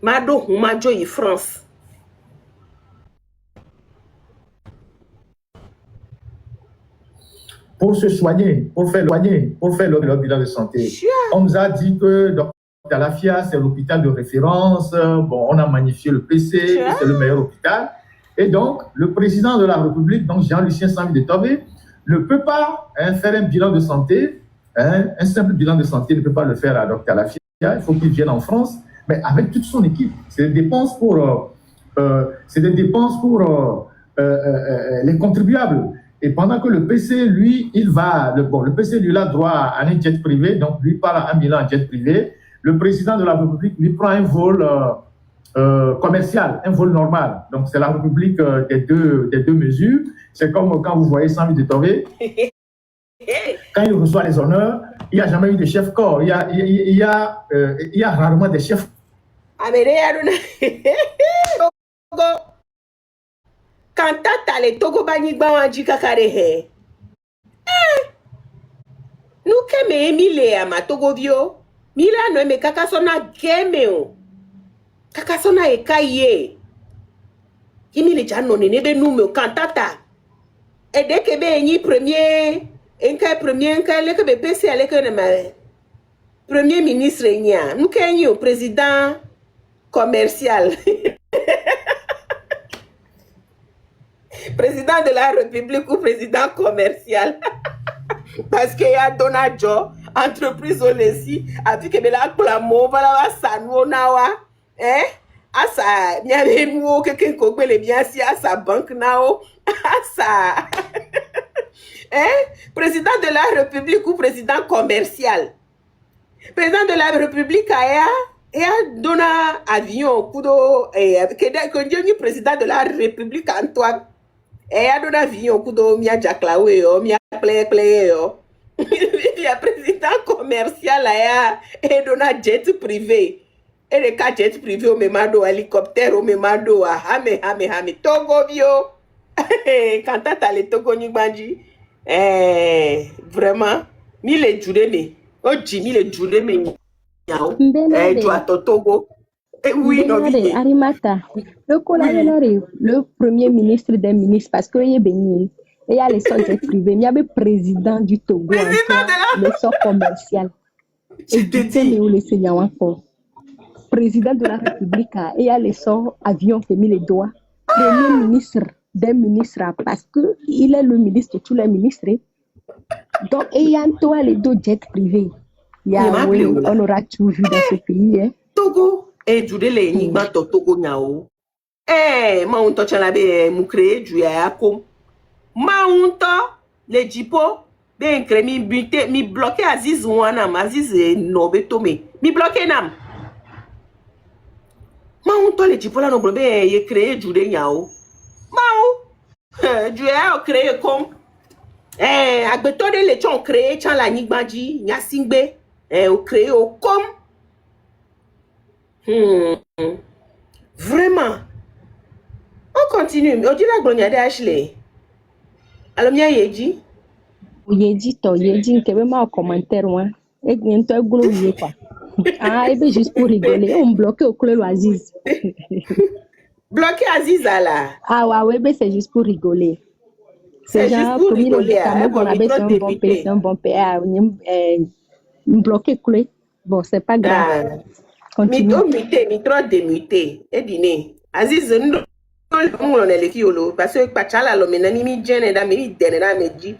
Mado, Majo, il France. Pour se soigner, pour faire le bilan de santé. On nous a dit que Dr Lafia, c'est l'hôpital de référence. Bon, on a magnifié le PC, c'est le meilleur hôpital. Et donc, le président de la République, donc Jean-Lucien Sambi de Tobé, ne peut pas faire un bilan de santé. Un simple bilan de santé ne peut pas le faire à Dr Lafia. Il faut qu'il vienne en France, mais avec toute son équipe. C'est des dépenses pour les contribuables. Et pendant que le PC, lui, le PC, lui, a droit à un jet privé, donc lui part un bilan en jet privé. Le président de la République lui prend un vol commercial, un vol normal. Donc c'est la République des deux mesures. C'est comme quand vous voyez Sambi de Tobé, quand il reçoit les honneurs, il n'y a jamais eu de chef corps. Il y a rarement des chefs. Quand t'as les Togo Banigba Kakare, nous keme Emile à ma Togo Vio. Mila no me kakasona gemeo. Kakasona ekaye. Emile jano ne nebe nume kantata. Et dès que be ni premier le que be PC ale que ne premier ministre nya. Nous kenyi au président commercial. Président de la République ou président commercial. Parce qu'il y a Donald Joe, entreprise au Lessi, avec que la clamo, voilà, ça nous nawa, à sa, n'y a même mot quelqu'un qui est bien si à sa banque nao, à sa, président de la République ou président commercial. Président de la République et a donné avion, kudo, que Dieu président de la République Antoine. Et a donné avion, kudo, mia jaclawe, mia play, il y a président commercial et donné jet privé. Et les cas jet privé au memado, hélicoptère au memado, hame, Togo bio. Quand t'as les Togo Nibandji, vraiment, mille jurés, oh Jimmy les jurés, mais tu as Togo. Oui, non, Arimata, le premier ministre des ministres, parce qu'il est béni. Et il y a les sortes privés. Il y a le président du Togo, le sort commercial. Et du où le Seigneur encore. Président de la République, et il y a les sorts avions qui ont mis les doigts. Premier ministre des ministres, parce qu'il est le ministre de tous les ministres. Donc, il y a toi les deux jets privés. On aura tout vu dans ce pays. Togo, et tu les énigmes Togo Nyao. Ma on touche la bé, moukré, du yakom. Ma on les jipo, ben cré mi bloqué Aziz Ouana, Aziz Nobetome. Mi bloqué nam. Ma on les jipo là, non, ben, y créé du Nyao. Ma on, du yao créé comme. Agbeto de les gens créé, chan la nigbaji, nyasingbe, au créé au comme. Vraiment. On continue. On dit la gloire d'Ashley. Alors, il y a Yedi. Yedi, qui est vraiment en commentaire. Et il y a un gros yé, quoi. Ah, et bien juste pour rigoler. On bloque au club Aziz. Bloqué Aziz, là. Ah, ouais, c'est juste pour rigoler. C'est juste pour rigoler. On avait un bon père. On bloqué club. Bon, c'est pas grave. Mi trop démuté. Et dîner. Aziz, nous. On est les kiolo parce que Pachala lo menani mi gene da mi denera me dit.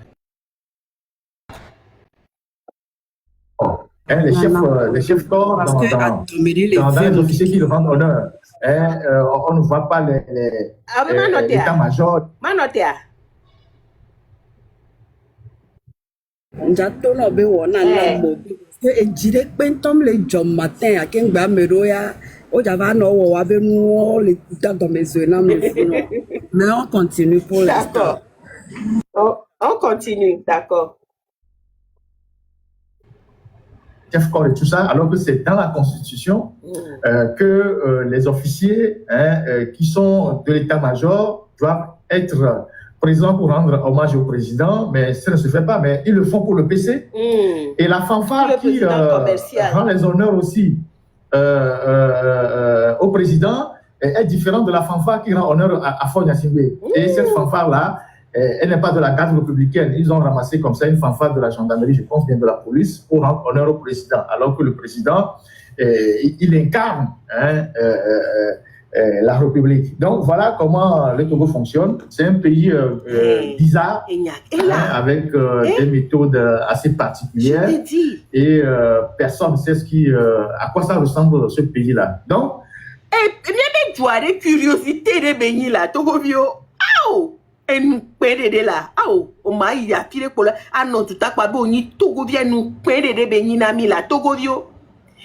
Les chefs corps dans les officiers qui le rendent honneur. On ne voit pas les états-majors. Manotea. Njato no be wona na mo. E jire pentom le jom matin a ken gba mero ya. O java no wo wa be nu le kuta dans mes yeux na me funo. Mais on continue pour l'instant. D'accord. On continue, d'accord. Chef corps et tout ça, alors que c'est dans la Constitution que les officiers qui sont de l'état-major doivent être présents pour rendre hommage au président, mais ça ne se fait pas, mais ils le font pour le PC. Et la fanfare qui rend les honneurs aussi au président est différente de la fanfare qui rend honneur à Faure Gnassingbé. Et cette fanfare-là, elle n'est pas de la garde républicaine. Ils ont ramassé comme ça une fanfare de la gendarmerie, je pense bien de la police, pour rendre honneur au président. Alors que le président, il incarne la République. Donc voilà comment le Togo fonctionne. C'est un pays bizarre, avec des méthodes assez particulières. Et personne ne sait à quoi ça ressemble ce pays-là. Donc, tu as des curiosités de Béni là, Togo Vio. Et nous perdons là. O maï ya pire pour là. Non, tout à quoi bon ni Togo vient nous perdre de Béni nami là, Togo Vio.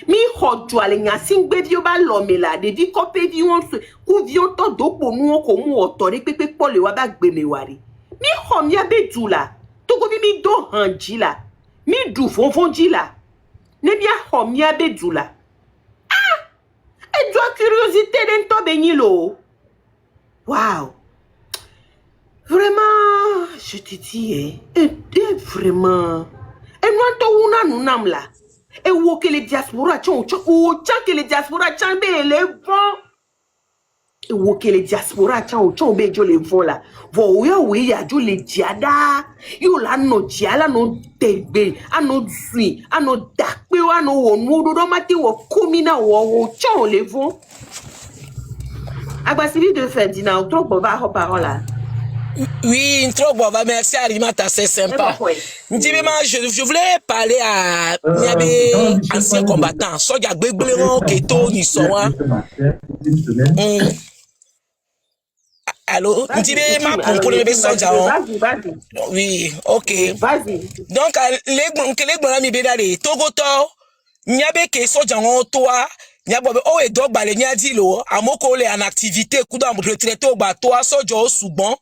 Mi hodjo ale Gnassingbé vio ba l'homme là. De vi kopé vion se. Kou vion to do pour nous ko mu otore pepe pour le wa ba gbeme wari. Mi hom ya be dou là. Togo vi mi do hanji là. Mi dou fonfonji là. Ne bien hom ya be dou là. Et toi curiosité d'un to Béni lo. Wow. Vraiment, je te dis, vraiment. Et nous, on a là. Et où que les diasporas, que les diasporas, les vents. Et où que les diasporas, les vents là. Oui, y a les diada. Yo la no diala no tebe, ano zui, ano dakpe, ano wono, do mati wo komina wo les vents. Agbasibi de Ferdinand, trop bon, va parole là. Oui, trop bon, merci Arimata, c'est sympa. Je voulais parler à Niabe, ancien combattant. Soja Gbegblero, Keto, Nissoa. Allô? Oui, ok. Donc, les Togoto, Niabe, ke Soja, toi. Nyabobe o edog bale nyadi lo amoko le en activité kuda retraité o ba to asojo sugbon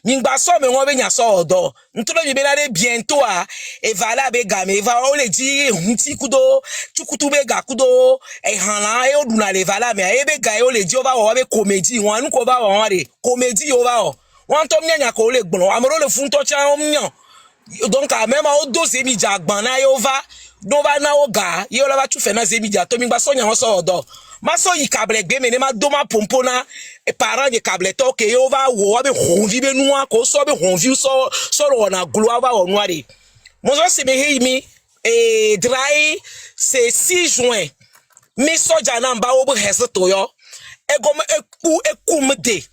mingba so me won be nya so odo ntulo mi be na de bientôt a e vala be ga me va o le di hunti kudo chukutu be ga kudo e hanla e oduna le vala me e be ga e o le di o ba wo be comédie won anu ko ba won re comédie o ba o won to nya ko le gbon amoro le fun to cha o myan donc même o do se mi jagban na yo va no ba na oga yo la ba tu fe na ze media to mi gba so nya won so odo ma so yi kable gbe me ne ma do ma pompona e parent de kable to ke yo va wo be honvi be nu ko so be honvi so ro na gloire ba wonu are mo so se me he mi e dry c'est 6 juin mi soja na mba wo be hese to yo e go me eku mde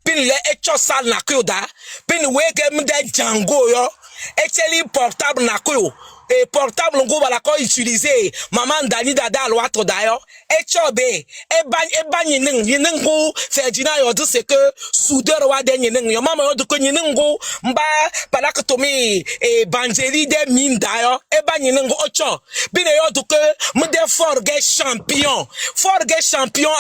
pin le e chosa na kyoda pin we ge mde jango yo e cheli portable na kyo et portable ngo bala ko utiliser maman dani dada lo ato dayo e chobe e ba nyinin go Ferdinand yo do c'est que soudeur wa de nyinin yo mama yo do ko nyinin go mba bala ko to mi e banjeri de min dayo e ba nyinin go ocho bine yo do que me de forge champion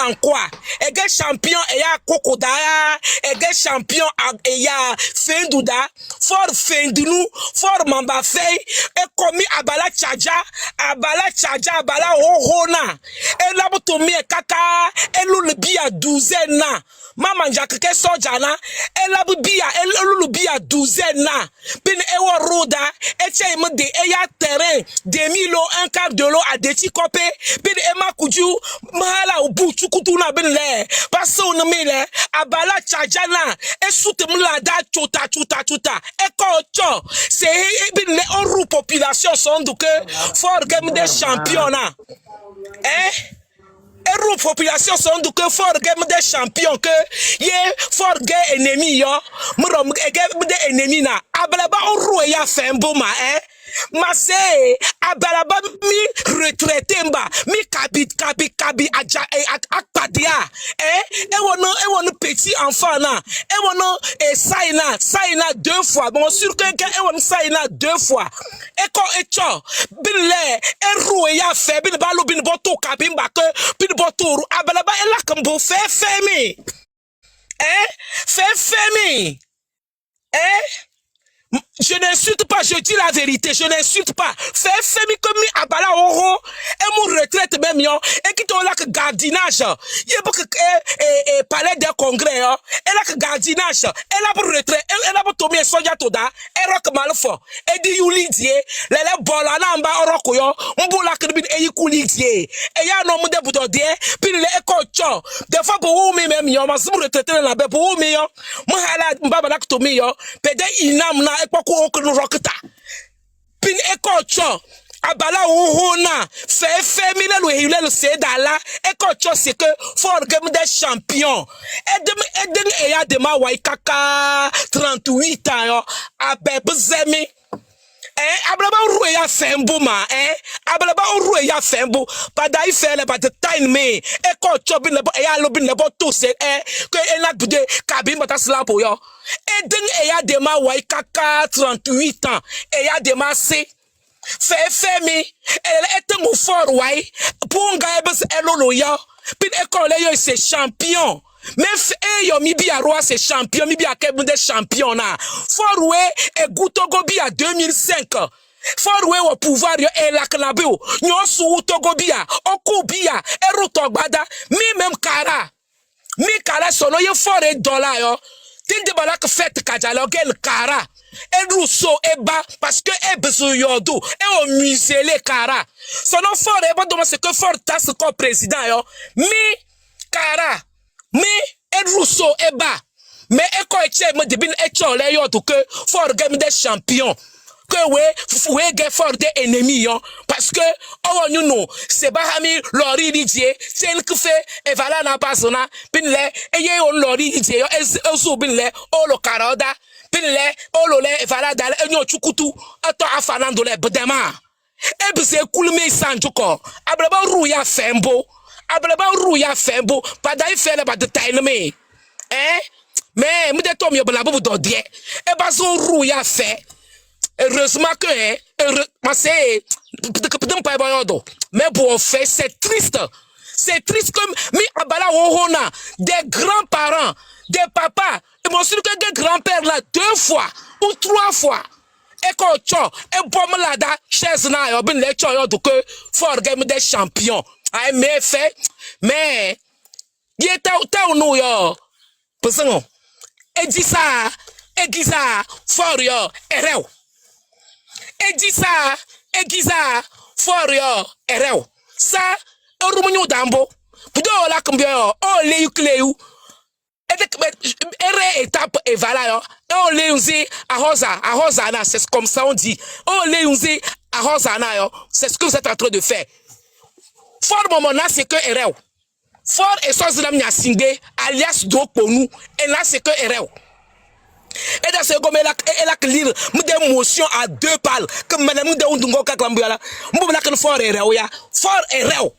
en quoi e ge champion e ya kokodaya e ge champion e ya fenduda for fendunu for mamba fei e mi abala chaja abala hohona e labuto mi kaka e lulu bia 12 na mama njakeke soja na e labu bia e lulu bia 12 na bin e wo roda e che me de e ya terrain demilo un quart de l'eau a deti copé bin e makuju mahala ubu chukutu na bin le paso na mi le abala chaja na e sute mla da chuta e ko cho c'est bin le oru population sont donc fort game des champions là et population sont donc fort game des champions que ye fort game ennemi yo mrom game des ennemis na abalaba oro ya fembo ma ma se abalaba mi retraité mba mi kabi aja akpadia e wono petit enfant na e wono saina 2 fois bon sûr que e wono saina 2 fois e ko e cho binle e ro ya fe bin ba lo bin bo to kabi mba ke bin bo to abalaba e la kambo fe mi fe mi je n'insulte pas, je dis la vérité, je n'insulte pas. Fais mi comme mi abala oro, et mon retraite même yo, et qui t'ont là que gardinage, il y a beaucoup palais de congrès, et là que gardinage, et là pour retraite, et là pour tomber soja toda, et rock malfo, et di yulidie, les bolana amba oroko yo, mbula kribin e yikulidie, et ya no mude budodie, puis les écocho, des fois pour même yo, ma sou retraite na be pour mi yo, moi hala mbaba nak tomi yo, pede inam na ekpoko okunu rokta pin ekocho abala ohona fe mi le hile le se dala ekocho c'est que for game des champions edem eya de ma waikaka 38 ans yo abebzemi ablaba ru ya fembo ma ablaba ru ya fembo pada ifele ba the time me ekocho bin le ya lo bin le bo to se que ena bude kabin bata slapo yo eden eya de ma waikaka 38 ans eya de ma se fe mi etengu for wai punga ebes elolo yo pin ekole yo c'est champion mais yo mi bi roi c'est champion mi bi akebun des champions na forwe e gutogo bi a 2005 forwe au pouvoir yo e laknabe o nyo su togo bi a oku bi a eruto gbada mi kara sono yo fore dollar yo tinde balak fête kajalo gel kara e russo e ba parce que e beso yodo e o musée les kara sono fore ba do c'est que fort tas ko président yo mi kara mi Rousseau et bas mais eko eche me debin echo le yo to que for game des champions que we get for des ennemis yo parce que oh you know c'est bahami lori lidie c'est le que fait et voilà na pasona bin le eye on lori lidie yo ezo bin le o lo karoda bin le o lo le voilà dal enyo chukutu ato afanando le bedema e bise kulme sanjuko ablaba ruya fembo ablaba ruya fembo pada ifele ba de tailme mais me de tom yo bla bobu do die e ba so ruya fe heureusement que ma c'est peut-être pas bon do mais pour fait c'est triste comme mi abala wohona des grands-parents des papas et mon sûr que des grands-pères là 2 fois ou 3 fois et quand et bon malada chaise na yo bin le cho yo do que for game des champions ai me fait mais y ta no yo pesongo edisa for yo ereu edisa for yo ereu sa orumunyu dambo pudo la kambio yo o leyu ere étape et voilà yo on leyunzi ahoza na c'est comme ça on dit on leyunzi ahoza na yo c'est ce que vous êtes en train de faire for moment là c'est que ereu for et so zlam nya singbe alias do ponu et là c'est que ereu et dans ce comme elle a lire des émotions à 2 balles comme madame de undungo kaklambiala mbula kan for ereu ya for ereu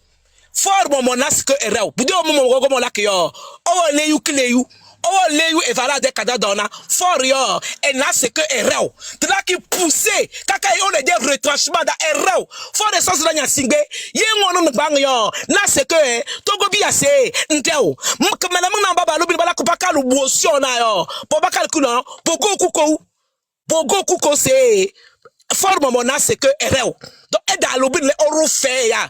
for moment là c'est que ereu budo moment comme là que yo o leyu oh leyu et voilà des cadres donna for yo et là c'est que ereu là qui pousser kaka on est des retranchements da ereu for de sens là singbe yengo no bang yo là c'est que togo bi assez ndeo mkamana na baba lobi bala ko bakalu motion na yo po bakal kuno bogo kuko c'est for moment là c'est que ereu donc et da lobi le oro fait ya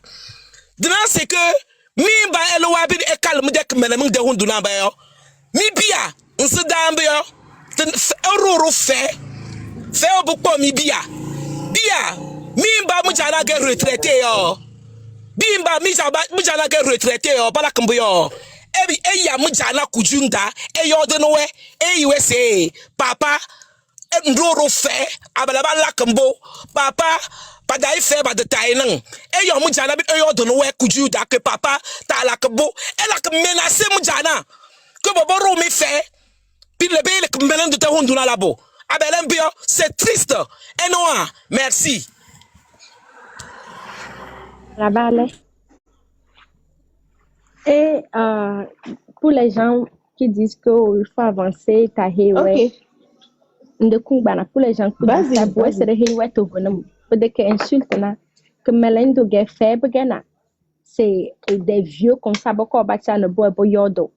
là c'est que mi ba elwa bi e calme de kmana mun de hunduna ba yo mi bia nsidambe yo ororo fe obukpo mi bia mi mba mu jana ge retraité yo bimba mi jana ge retraité yo bala kambo yo ebi eya mu jana kujunda eyo de nowe eyiwe se papa ndoro fe abalaba la kambo papa pada ife ba de tainan eyo mu jana bi eyo de nowe kujuda ke papa ta la kambo ela ke menacer mu jana que bobo romi fait puis le bel que melen de ta hunduna labo Abelembio, c'est triste. Et non, merci. La balle. Et pour les gens qui disent qu'il faut avancer, Ok. pour les gens qui disent ça, Vas-y. c'est de que insulte na que Melendo get faible gana. C'est des vieux comme ça, beaucoup bâti ne boit yodo.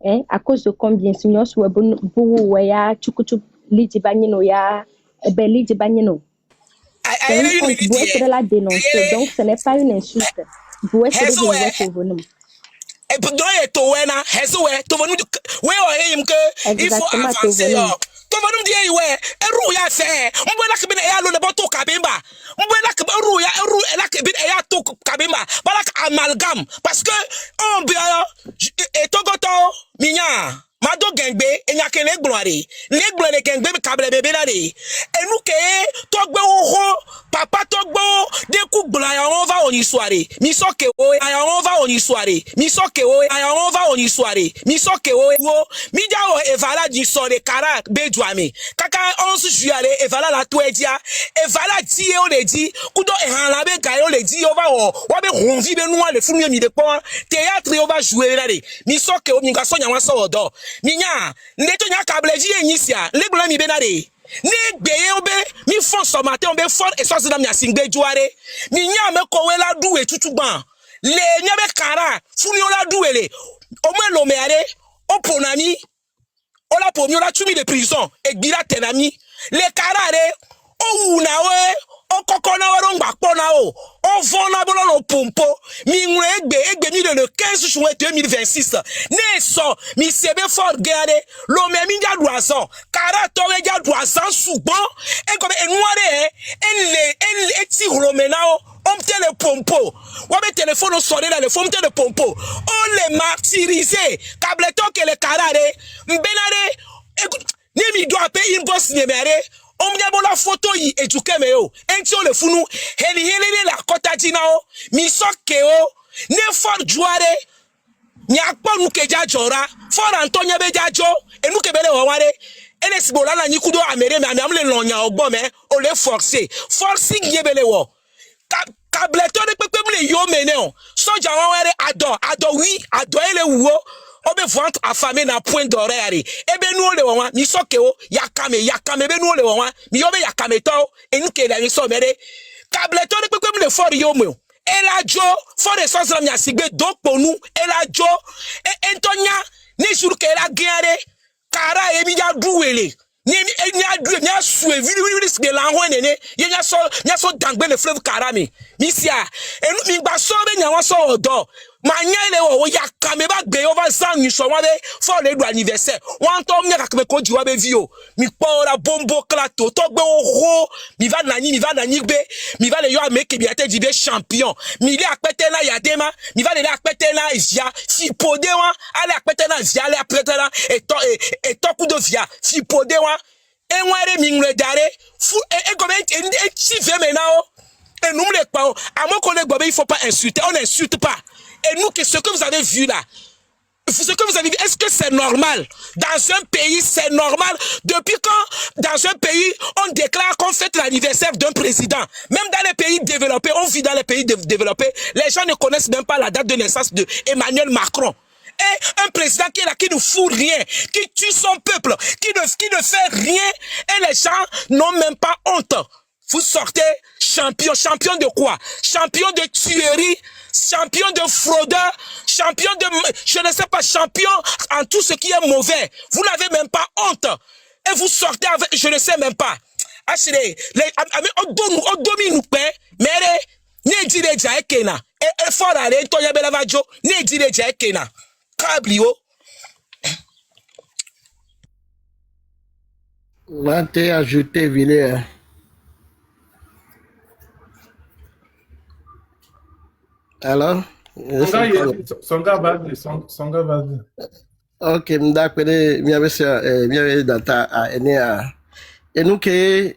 Hein, à cause de combien signaux soit bon ya chukuchu liti banino ya beli di banino. C'est une honte, vous êtes la dénoncer, donc ce n'est pas une insulte. Vous êtes de Et pour donner to wena, hezuwe, to vonu, we o him que il faut avancer. To vonu di we, eru ya fe, mbona ke bin e ya lo le boto kabimba. Mbona ke eru ya eru la ke bin e ya to kabimba. Bala amalgam parce que on bien et togoto minya. Mado gengbe enya ke le gloire. Le gloire gengbe kable bebe la de. Et nous ke togbe ho papa togbo de ku gloire on va on y soirée. Mi so ke o aya on va on y soirée. Mi so ke o aya on va on y soirée. Mi so ke o mi dia o evala di so de kara bejuame. Kaka 11 juillet evala la to edia. Evala di e o le di kudo e han la be ga o le di o va o wa be ronvi be nou le funu mi de pon théâtre o va jouer la de. Mi so ke o mi ga so nyanwa so odo. Minya, neto nya kableji enyisia, legula mi benade. Ni gbeye obe, mi fon so matin obe fort et so zina mi asingbe juare. Minya me kowe la du e tutuban. Le nyabe kara, funi ola du ele. Omwe lo meare, oponami, ola pomi ola tumi de prison, e gbira tenami. Le karare, o unawe, o kokona warongba pona o. On vona bolo pompo. Mi ngwe egbe mi le 15 juin 2026. Ne so mi sebe fort gade. Lo me mi ja doason. Kara to we ja doason sugbon. E comme enware en eti romenao. On te le pompo. Wabe téléphone au sonné dans le fond de pompo. On les martyrisé. Kableto que le karare. Mbenare. Écoute, ni mi doit payer une bosse ni mere. On me la photo yi eduke me yo. Entio le funu. Heli la kota dinao. Mi soke o. Ne for juare. Nyakpo nuke jajora. For Antonio be jajo. E nuke bele waware. Ele sibola la nikudo amere me amle lonya ogbo me. O le forcer. Forcing yebele wo. Kableto de pepe mle yo mene o. Soja waware ado oui. Ado ele uwo. Obe vente affamé na point d'oreille. Ebe nou le wawa, mi soke o, yakame, be nou le wawa, mi yobe yakame to, e nou ke la mi so mere. Kableto de pepe mle for yo me. Ela jo, for de sens la mi asigbe, donc pour nous, ela jo, e entonya, ne jour ke la gare, kara e mi ya douele. Ni a doué, ni a soué, vi de la nene, y a so dangbe le fleuve karami. Misia, et nous, mi basobe ni a so odo. Manyele wo yakame ba gbe over zan ni so wa be for le do anniversaire wan to mi akame ko ji wa be vi o mi po la bombo klato to gbe o mi va na ni be mi va le yo ameke bi ate di be champion mi le apete na yadema mi va le apete na via si pode wa ale apete na via ale apete na et to coup de via si pode wa e nwere mi ngre dare fu e government e chi ve menao et nous les pas à mon collègue Bobé il faut pas insulter on n'insulte pas. Et nous, ce que vous avez vu là, ce que vous avez vu, est-ce que c'est normal? Dans un pays, c'est normal. Depuis quand, dans un pays, on déclare qu'on fête l'anniversaire d'un président? Même dans les pays développés, on vit dans les pays développés, les gens ne connaissent même pas la date de naissance de Emmanuel Macron. Et un président qui est là, qui ne fout rien, qui tue son peuple, qui ne fait rien, et les gens n'ont même pas honte. Vous sortez champion de quoi? Champion de tuerie, champion de fraudeur, champion de, je ne sais pas, champion en tout ce qui est mauvais. Vous n'avez même pas honte. Et vous sortez avec, je ne sais même pas. Achille, on domine nous paix, mais ne dit les jaekena. Et fort aller, Toya Belavajo, ne dit les jaekena. Cablio. Va te ajouter, Villiers. Alors? Son gars vas-y. Ok, m'dakpede, miabe data a enea. Et nous que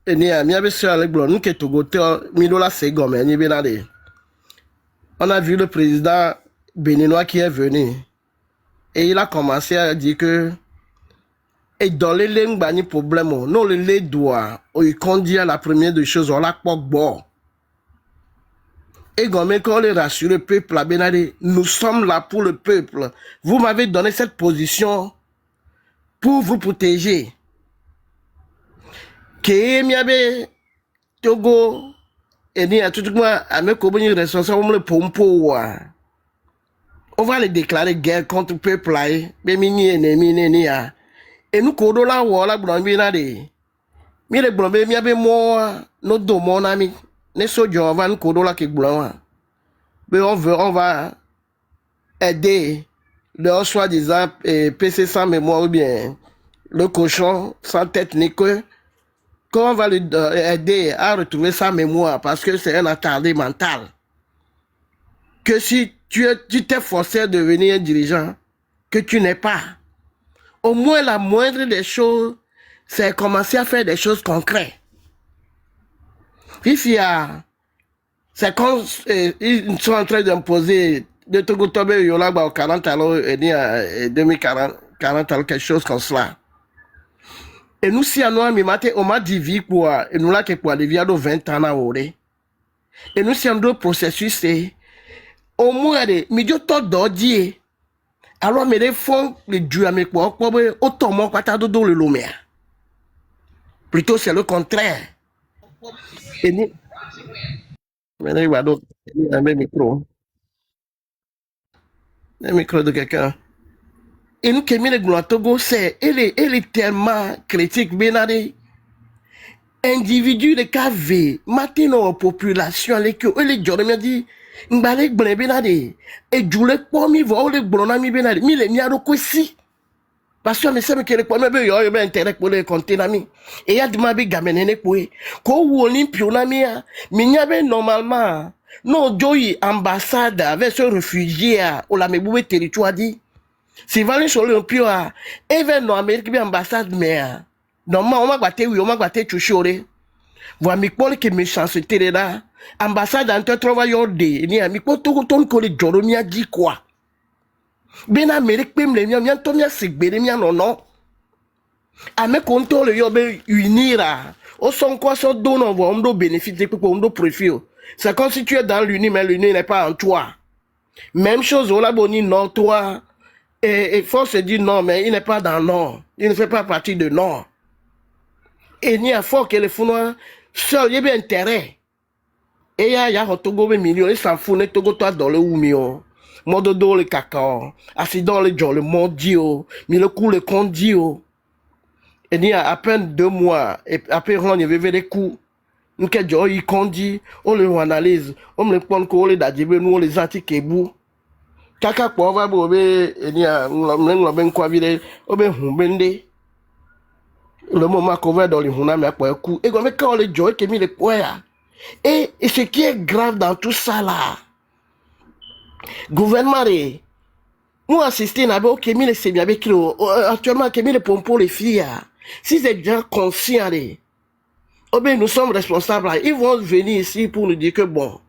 enea, miabe sur avec blanc, nous que Togote, Milola Segome, ni benade. On a vu le président béninois qui est venu. Et il a commencé à dire que Et dans les langues, il y a un problème. Non, les doigts, ils conduisent la première des choses, on l'a pas bon. Et quand on les rassure le peuple, nous sommes là pour le peuple. Vous m'avez donné cette position pour vous protéger. Que miabe Togo et ni à tout le monde à me communiquer responsable le pompo. On va les déclarer guerre contre le peuple là. Mais mini ennemi ni a. Et nous kodo la wala blambi na de. Mi le blambi miabe mo no do mon ami. Ne so jovan kodo la ke blanc. Mais on va aider le soi-disant PC sans mémoire ou bien le cochon sans tête ni queue. Comment on va lui aider à retrouver sa mémoire parce que c'est un attardé mental. Que si tu t'es forcé à devenir un dirigeant, que tu n'es pas. Au moins la moindre des choses, c'est commencer à faire des choses concrètes. C'est comme ils sont en train d'imposer de Togo Tobe Yolaba au 40 alors et 2040 alors quelque chose comme cela. Et nous, si on m'a dit vie pour, et nous là, pour aller via 20 ans à Oré. Et nous, si on a un processus, c'est, au moins, milieu de d'ordi, alors, mais les fonds, les dieux avec moi, autant, moi, pas de le lomé. Plutôt, c'est le contraire. Et nous, mais il va d'autres, un micro. Un micro de quelqu'un. Et nous, qui le gloire Togo, c'est, elle est tellement critique, benade. Individu de KV, maintenant, population, les que, les gens, me dit, m'balek benade. Et du le pomi, voit, les blonami benade. Mi les miaro kwesi. Parce que, me sait que les pomi, il y a un intérêt pour les compter, nami. Et il y a des mabi gamenene, quoi. Ko ou olimpio, nami, minyabe, normalement, non, joyi, ambassade, avec ce réfugié, ou la meboube territoire, dit. Si valé sur le pio a événement Amérique bien ambassade mais normalement on m'a battu oui on m'a battu chouchoré voilà mi pole que méchanceté là ambassade en te trouva yordé ni mi po tout ton ko le joro mi a dit quoi ben Amérique pem le mi to mi sigbere mi non a me konto le yobe unira au son quoi so donne on do bénéfice pour on do profit c'est comme si tu es dans l'uni mais l'uni n'est pas en toi même chose on la boni non toi. Et force dit non, mais il n'est pas dans le Nord. Il ne fait pas partie de Nord. Et il y a fort que les Founois, seul, il y a bien intérêt. Et il y a un Togo million, il s'en fout, il Togo toi dans le Oumio. Modo dans le cacao, assis dans le John, le mondio, mais le coup le condio. Et il y a à peine 2 mois, et après on y avait des coups. Nous, qu'est-ce qu'il condi, on le analyse, on me le prend qu'on les dadibé, nous, on les anti-kébou. Kaka kwa va bobe enia ngla ben kwa vile obe humbende le moment qu'on va dans les huna mais quoi coup et comme quand les joy que mis les poya et ce qui est grave dans tout ça là gouvernement moi assister n'a pas que mis les c'est bien avec actuellement que mis les pompons les filles si c'est déjà conscient obe nous sommes responsables ils vont venir ici pour nous dire que bon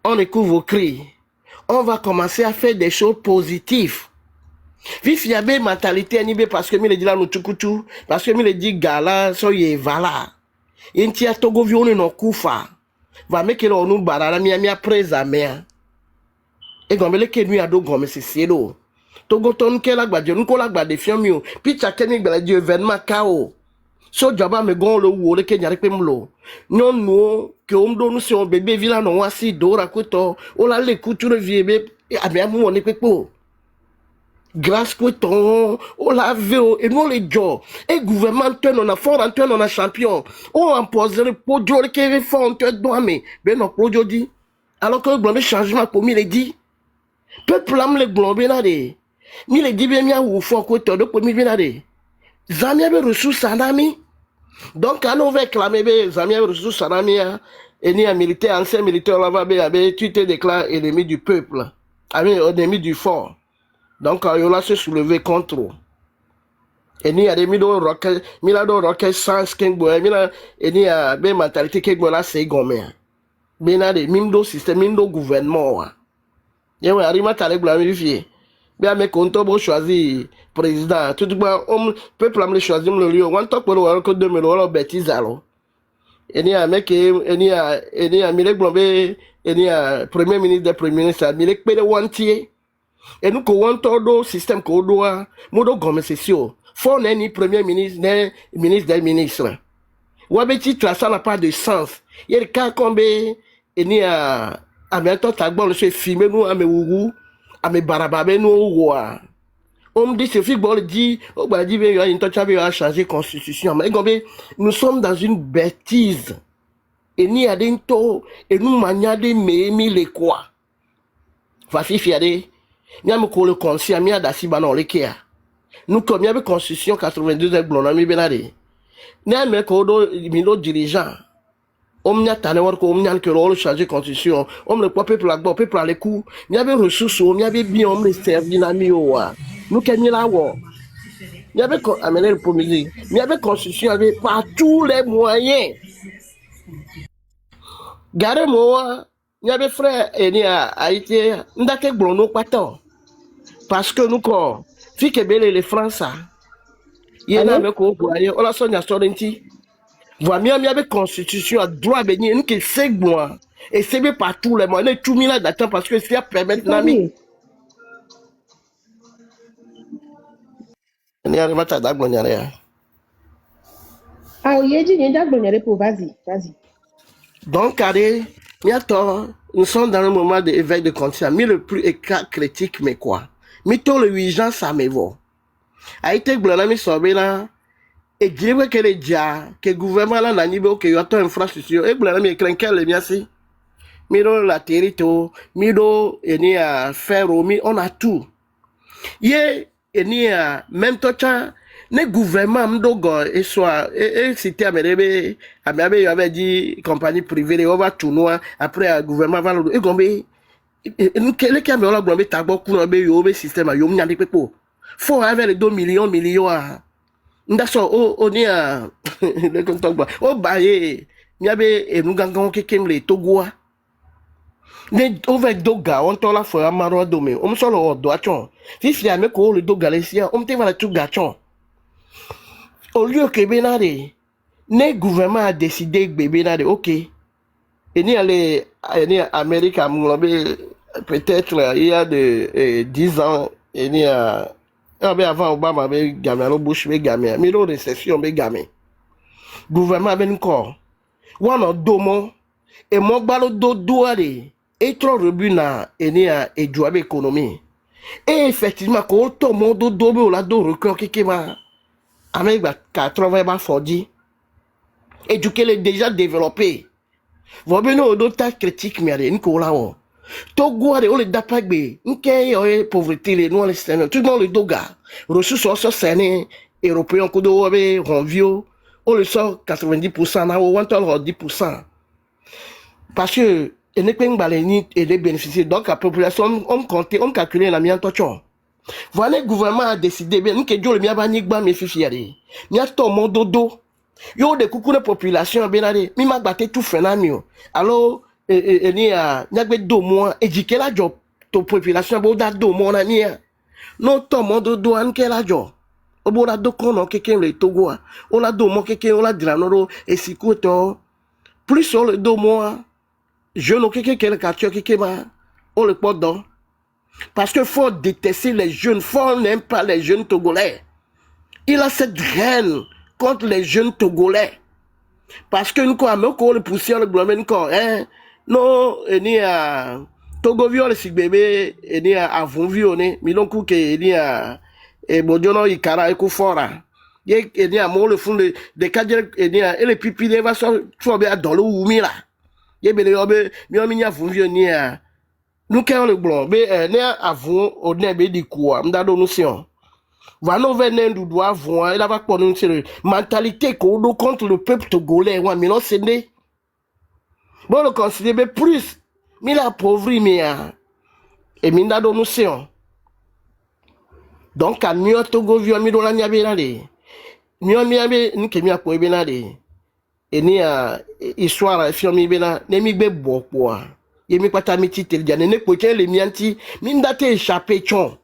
on écoute vos cris. On va commencer à faire des choses positives. Vif y a des mentalités animées parce que mi le dit là nous tukutu, parce que mi le dit gala soye vala. Inti a Togo vione no kufa. Va meke lo nous barara mi a presa mea. Et gombele ke nu ado gome se selo. Togo ton ke la gbadje nous ko la gbade fion mi o. Pi chakeni gbala di événement kao. So jaba me gon le wo le ke nyare pe mlo. Non no que on donne sur un bébé villa non asi dora koto o la le couture viebe abi amu on pepo grâce koto o la veo et non les jo et gouvernement on a fort on a champion on impose le podio le que font te doit mais ben no podio dit alors que le changement pour mi le dit peuple am le globé là de mi le dit bien mi a ou fort koto de pour mi bien là de zamia be ressources anami. Donc, quand on veut réclamer les amis ressources sanamia, et ni un militaire, ancien militaire, là-bas, tu te déclares ennemi du peuple, ennemi du fort. Donc, il a se soulevé contre. Et ni a des millions de roquettes, sans qu'un et ni a des mentalités qui sont là, c'est gommé. Mais il y a des mindo système, mindo gouvernement. Il y a des gens qui ont choisi président tout ba peuple am le choisir le lieu on top pour le que 2000 wala bêtise alors eni a mec eni a mile globé eni a premier ministre de premier ministre mile pele wantie et nous ko won todo système ko do a modo gomme sesio fo na ni premier ministre ne ministre des ministres wa be ti ça n'a pas de sens il ka kombe eni a bientôt tagbo le se filmer nous a me wugu a me barababe nous wa on me dit c'est Figbol dit oh bah dit il y a une touche à changer constitution mais nous sommes dans une bêtise et ni a dento et nous maniade mais les quoi voici fiadé ni a me le conscient mi a dasi banon le kia nous comme il y avait constitution 82 de blonde mi benade ni a me ko do mino dirigeant on m'y a tanné war ko on m'y a que le changer constitution on me le peuple à les coups il y avait ressources on y avait bien on me servi na mi oa nous qui mis là il y avait amené le premier il y avait constitution avec par tous les moyens gare moi il y avait frère eni a été ndake blono pato parce que nous quoi fi que belle les français il y en a ko boyer on la sonia sorenti voit mieux il y avait constitution à droit béni nous qui c'est moi et c'est bien par tous les moyens tout mis là d'attendre parce que c'est permettre nami ni arrive à d'agloniare. Ah, il dit n'y a d'agloniare pour vas-y. Donc, allez, nous sommes dans un moment d'éveil de conscience. Mais le plus écart critique, mais quoi? Mais tout le 8 ans, ça me va. A été glonami sobe là, et dire que les dia, que le gouvernement là n'a ni beau que y a tant d'infrastructures, et glonami clinquer les miens si. Miro la territoire, miro et ni à faire au mi, on a tout. Yé, et ni à même temps, ne gouvernement mdogo et soit et c'était amerebe il avait dit compagnie privée on va tournois après gouvernement va et gombe nous quel qui a la gombe tagbo ku no be yo be système yo mnyande pepo faut avec les 2 millions ndaso o ni a le contagba o baye nyabe e nous gangan kekemle togoa ne over doga on to la fo amaro dome on so lo do achon si fi ame ko le doga le sia on te va la tu gachon. Au lieu que Benade, le gouvernement a décidé que Benade, ok, et ni aller en Amérique, peut-être il y a de 10 ans, et ni avant Obama avait gagné, Bush avait gagné, mais la récession avait gagné. Gouvernement avait encore, ou en domo, et mon ballon d'ouare, et trop rebuna, et ni à éduire l'économie. Et effectivement, quand tout le monde domo, la do record qui va. Avec 80 Fordi, éduquer les déjà développés. Vous avez d'autres critiques, mais il y a un Togo a les dapagbe, une pauvreté, les noirs, les sénats, tout le monde le doga. Ressources sur sénats, européens, Kodo, Ronvio, on le sort 90%, on va 10%. Parce que, il n'est pas une baleine et les bénéficiaires. Donc, la population, on compte, on calcule la mienne tochon. Voilà, le gouvernement a décidé, bien, que Dieu le mia ba nigba me fifiari. Mia to mon dodo. Yo de coucou de population, benade. Mi ma batte tout phénomène. Alors, ni a, nyagbe do mois, éduquer la job. To population, bo da do mois na nia. Non, to mon dodo, an ke la job. Obo la do kono, keken le togo. On la do mois, keken, on la dranoro, et si koto. Plus sur le do mois, je n'ai keken le quartier, keken on le porte dans. Parce qu'il faut détester les jeunes. Faut n'aime pas les jeunes Togolais. Il a cette haine contre les jeunes Togolais. Parce que nous, quand on le poussière, le blâme, hein, non, il y a Togo viol, si bébé, il y a avant violé, mais non, il y a, et Bodiono, il cara, et Koufora. Il y a, le fond des cadres, il y a, et les pipis, il va soit dans l'eau ou mila. Il y a, mais avant violé, nous qui le blanc, mais ne avons au nebe di quoi, m'dado notion. Va nous venir du doigt voir, il va pas nous dire mentalité qu'on contre le peuple togolais, ouais, mais non c'est né. Bon le considérer plus, mais la pauvreté mais et m'dado notion. Donc à mieux Togo vieux mi do la nyabe là de. Mieux miabe ni ke mi apo ebe na de. Et ni a histoire firmi be na, ne mi be bo quoi. Yemi pata miti tel diane ne poche le mianti min date échappé chon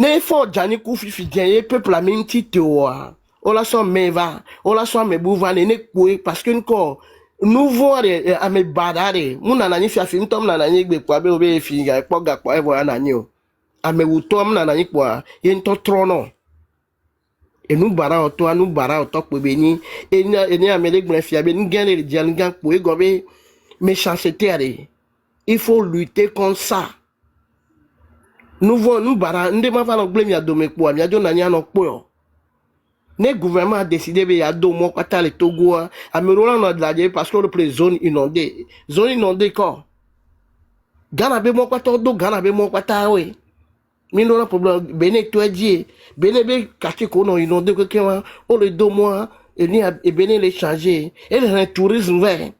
Ne fo jani ku fifi dien peuple la minti tewa. Ola so meva, ola so me bouva ne kwe parce que nko nouveau a me badare. Muna na ni fi afim tom na ni gbe kwa be obe fi ga po ga kwa evo na ni o. A me wutom na ni kwa ye nto trono. E nou bara oto anu bara oto pe be ni eni amele gbe fi abe ni gen le dial gan po e gobe méchanceté are. Il faut lutter contre ça. Nous bara nde ma va no gble mi adome po mi ajo na ni anokpo. Le gouvernement a décidé de faire 2 mois pour les Togo à Merola parce que le zone inondée. Zone inondée quoi? Gana be mo kwata do Gana be mo kwata we. Mi no problème bene to adie. Bene be quartier ko no inondé ko kewa on le 2 mois et ni et bene les changer. Et le tourisme vert.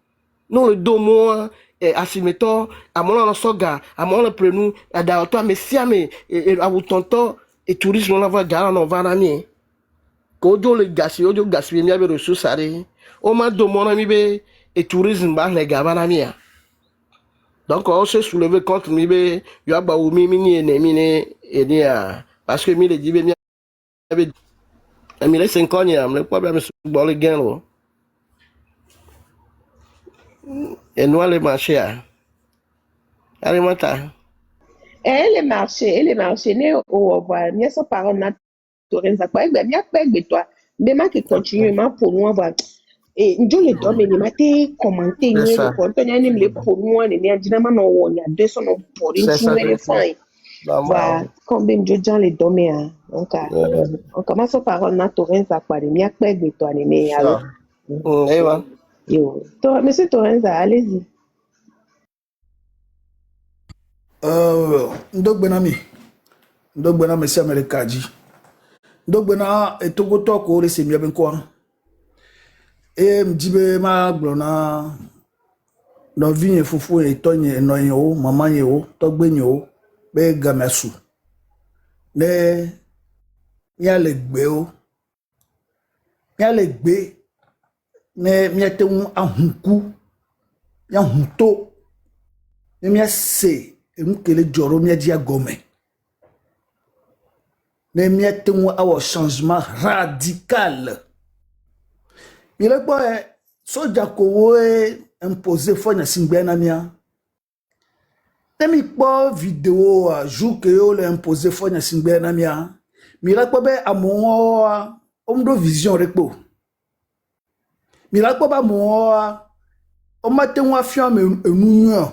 Non le 2 mois asimeto à mon no soga à mon le prenu à da to me siame et à vous tonto et tourisme on va Gana no va rami. Kojo le gasi ojo gasi mi abe ressources are o ma do mon ami be et tourisme ba le gabana mia donc on se soulever contre mi be yo agba o mi ni enemi ne eni a parce que mi le dibe mi abe mi le 5 ans ya me kwa be me bo le gain lo et nous le marché a allez mata le marché ne o va mi so parole na Torenza kwa egbe mi akpegbe toi me ma ki continue ma pour nous avoir et njo le do me ni ma te commenter ni le konto ni le pour nous ni ni ajina ma no wo nya 200 no pour ni le fine va combien njo jan le do me a on commence par na Torenza kwa mi akpegbe toi ni alors Eva yo to monsieur Torenza allez-y ndogbena monsieur Amerikaji ndogbena etogoto ko rese mi ben ko mjibe ma glona no vinye fufu e tonye no yin o mama yin o to gbeyin o be gamesu ne ya le gbe o ya le gbe ne mi te un ahunku ya hunto ne mi se kele joro mi dia gome ne mi te un awo changement radical mi le gbo soja ko wo imposer fo nya singbe na mia temi po vidéo a jour que yo le imposer fo nya singbe na mia mi la gbo be amon omdo vision repo mi la gbo ba mo o matin wa fiam enunyo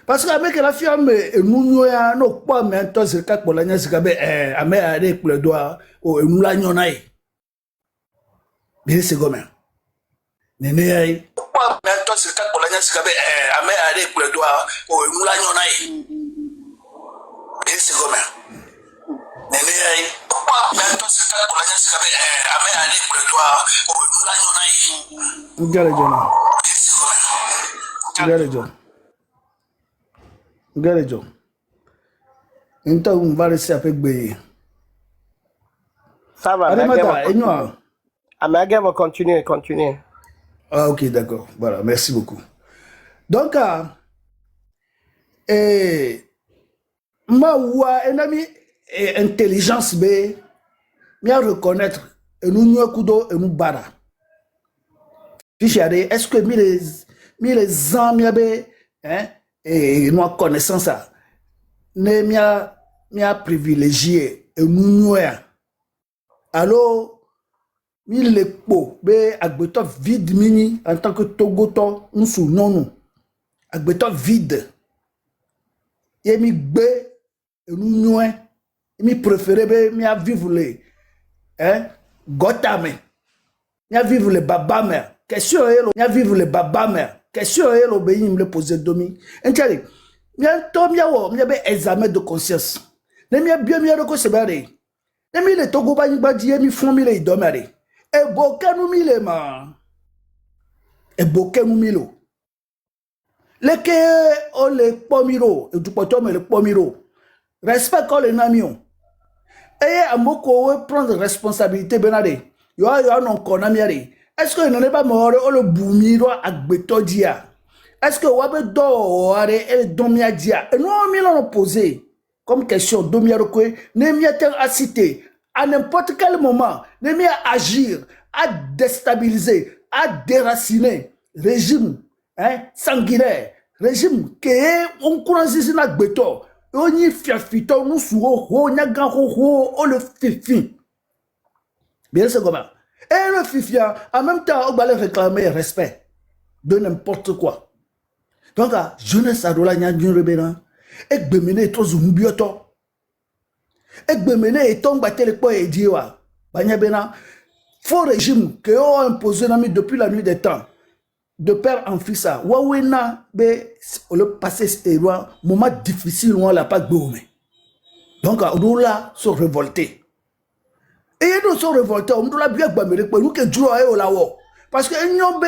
parce que avec la fiam enunyo ya no po me to zirka po la nya zika be ame are ple doa o enula nyonai bi se gomen nene ai pa me to zirka po la nya zika be ame are ple doa o enula nyonai bi se gomen nene ai pa me to zirka po la nya zika be ame are ple doa o enula nyonai ngale jona ngale jo então va rester avec Beye. Ça va, mais continue. Ah, ok, d'accord. Voilà, merci beaucoup. Donc, ma wa enami intelligence be mi a reconnaître nous nous kudo et nous bara. Fichare, est-ce que mi les ans mi abe et nous connaissance ça ne mi a privilégié et nous alors mi le po be agbeto vide mini en tant que togoto nsu nonu agbeto vide et mi gbe nous mi préféré be mi a vivre le gotame mi a vivre le babame question elo mi a vivre le babame question elo be yim le poser domi entali mi a to mi a wo mi be examen de conscience ne mi a bien mi a ko sebare ne mi le togo ba yigba die mi fon mi le idomare e bokanu mi le ma e bokanu mi lo leke o le pomiro e dupoto me le pomiro respect ko le namion et amoko we prendre responsabilité benade yo non konamiare est-ce que ne pas mort o le bumiro agbeto dia est-ce que wa be do are e domia dia e no mi lo poser comme question domiarokwe, Nemia à citer, à n'importe quel moment, Nemia agir, à déstabiliser, à déraciner, régime sanguinaire, régime qui est, on connaît na beto, on y fiafito, nous souro, on y a on le fifi. Bien c'est comment. Et le fifia, en même temps, on va le réclamer respect de n'importe quoi. Donc, jeunesse adola nya djun rebena, ek bemene to zumbioto. Ek bemene et tombe batele po e diwa. Banya bena, faux régime que ont imposé depuis la nuit des temps, de père en fils, wawena be le passé et moment difficile on l'a pas goumé. Donc, on là se révolter. Et ils sont révoltés, on doit bien bamere pour nous que Dieu est au lawo. Parce que nous be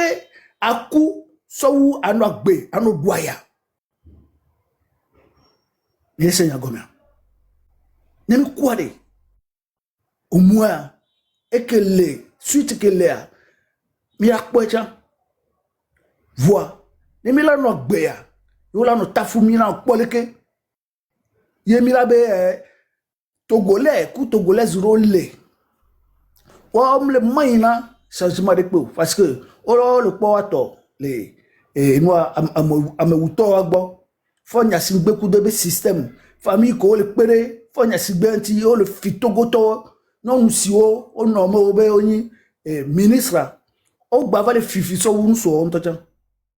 à coup so anogbe anogwaya. Bien Seigneur Gomia. N'aime quoi de au moins et que les suite que les miakwecha voix n'aime la nogbe ya yo la no tafumi na poleke yemila be togolais ku togolais rôle on le moyen changement de peau parce que oh le poato les moi amewuto agbo fonya singbe ku de système famille ko le pere fonya singbe anti o le fitogoto non si o no mo be oni ministre o gba va le fifi so wun so on tocha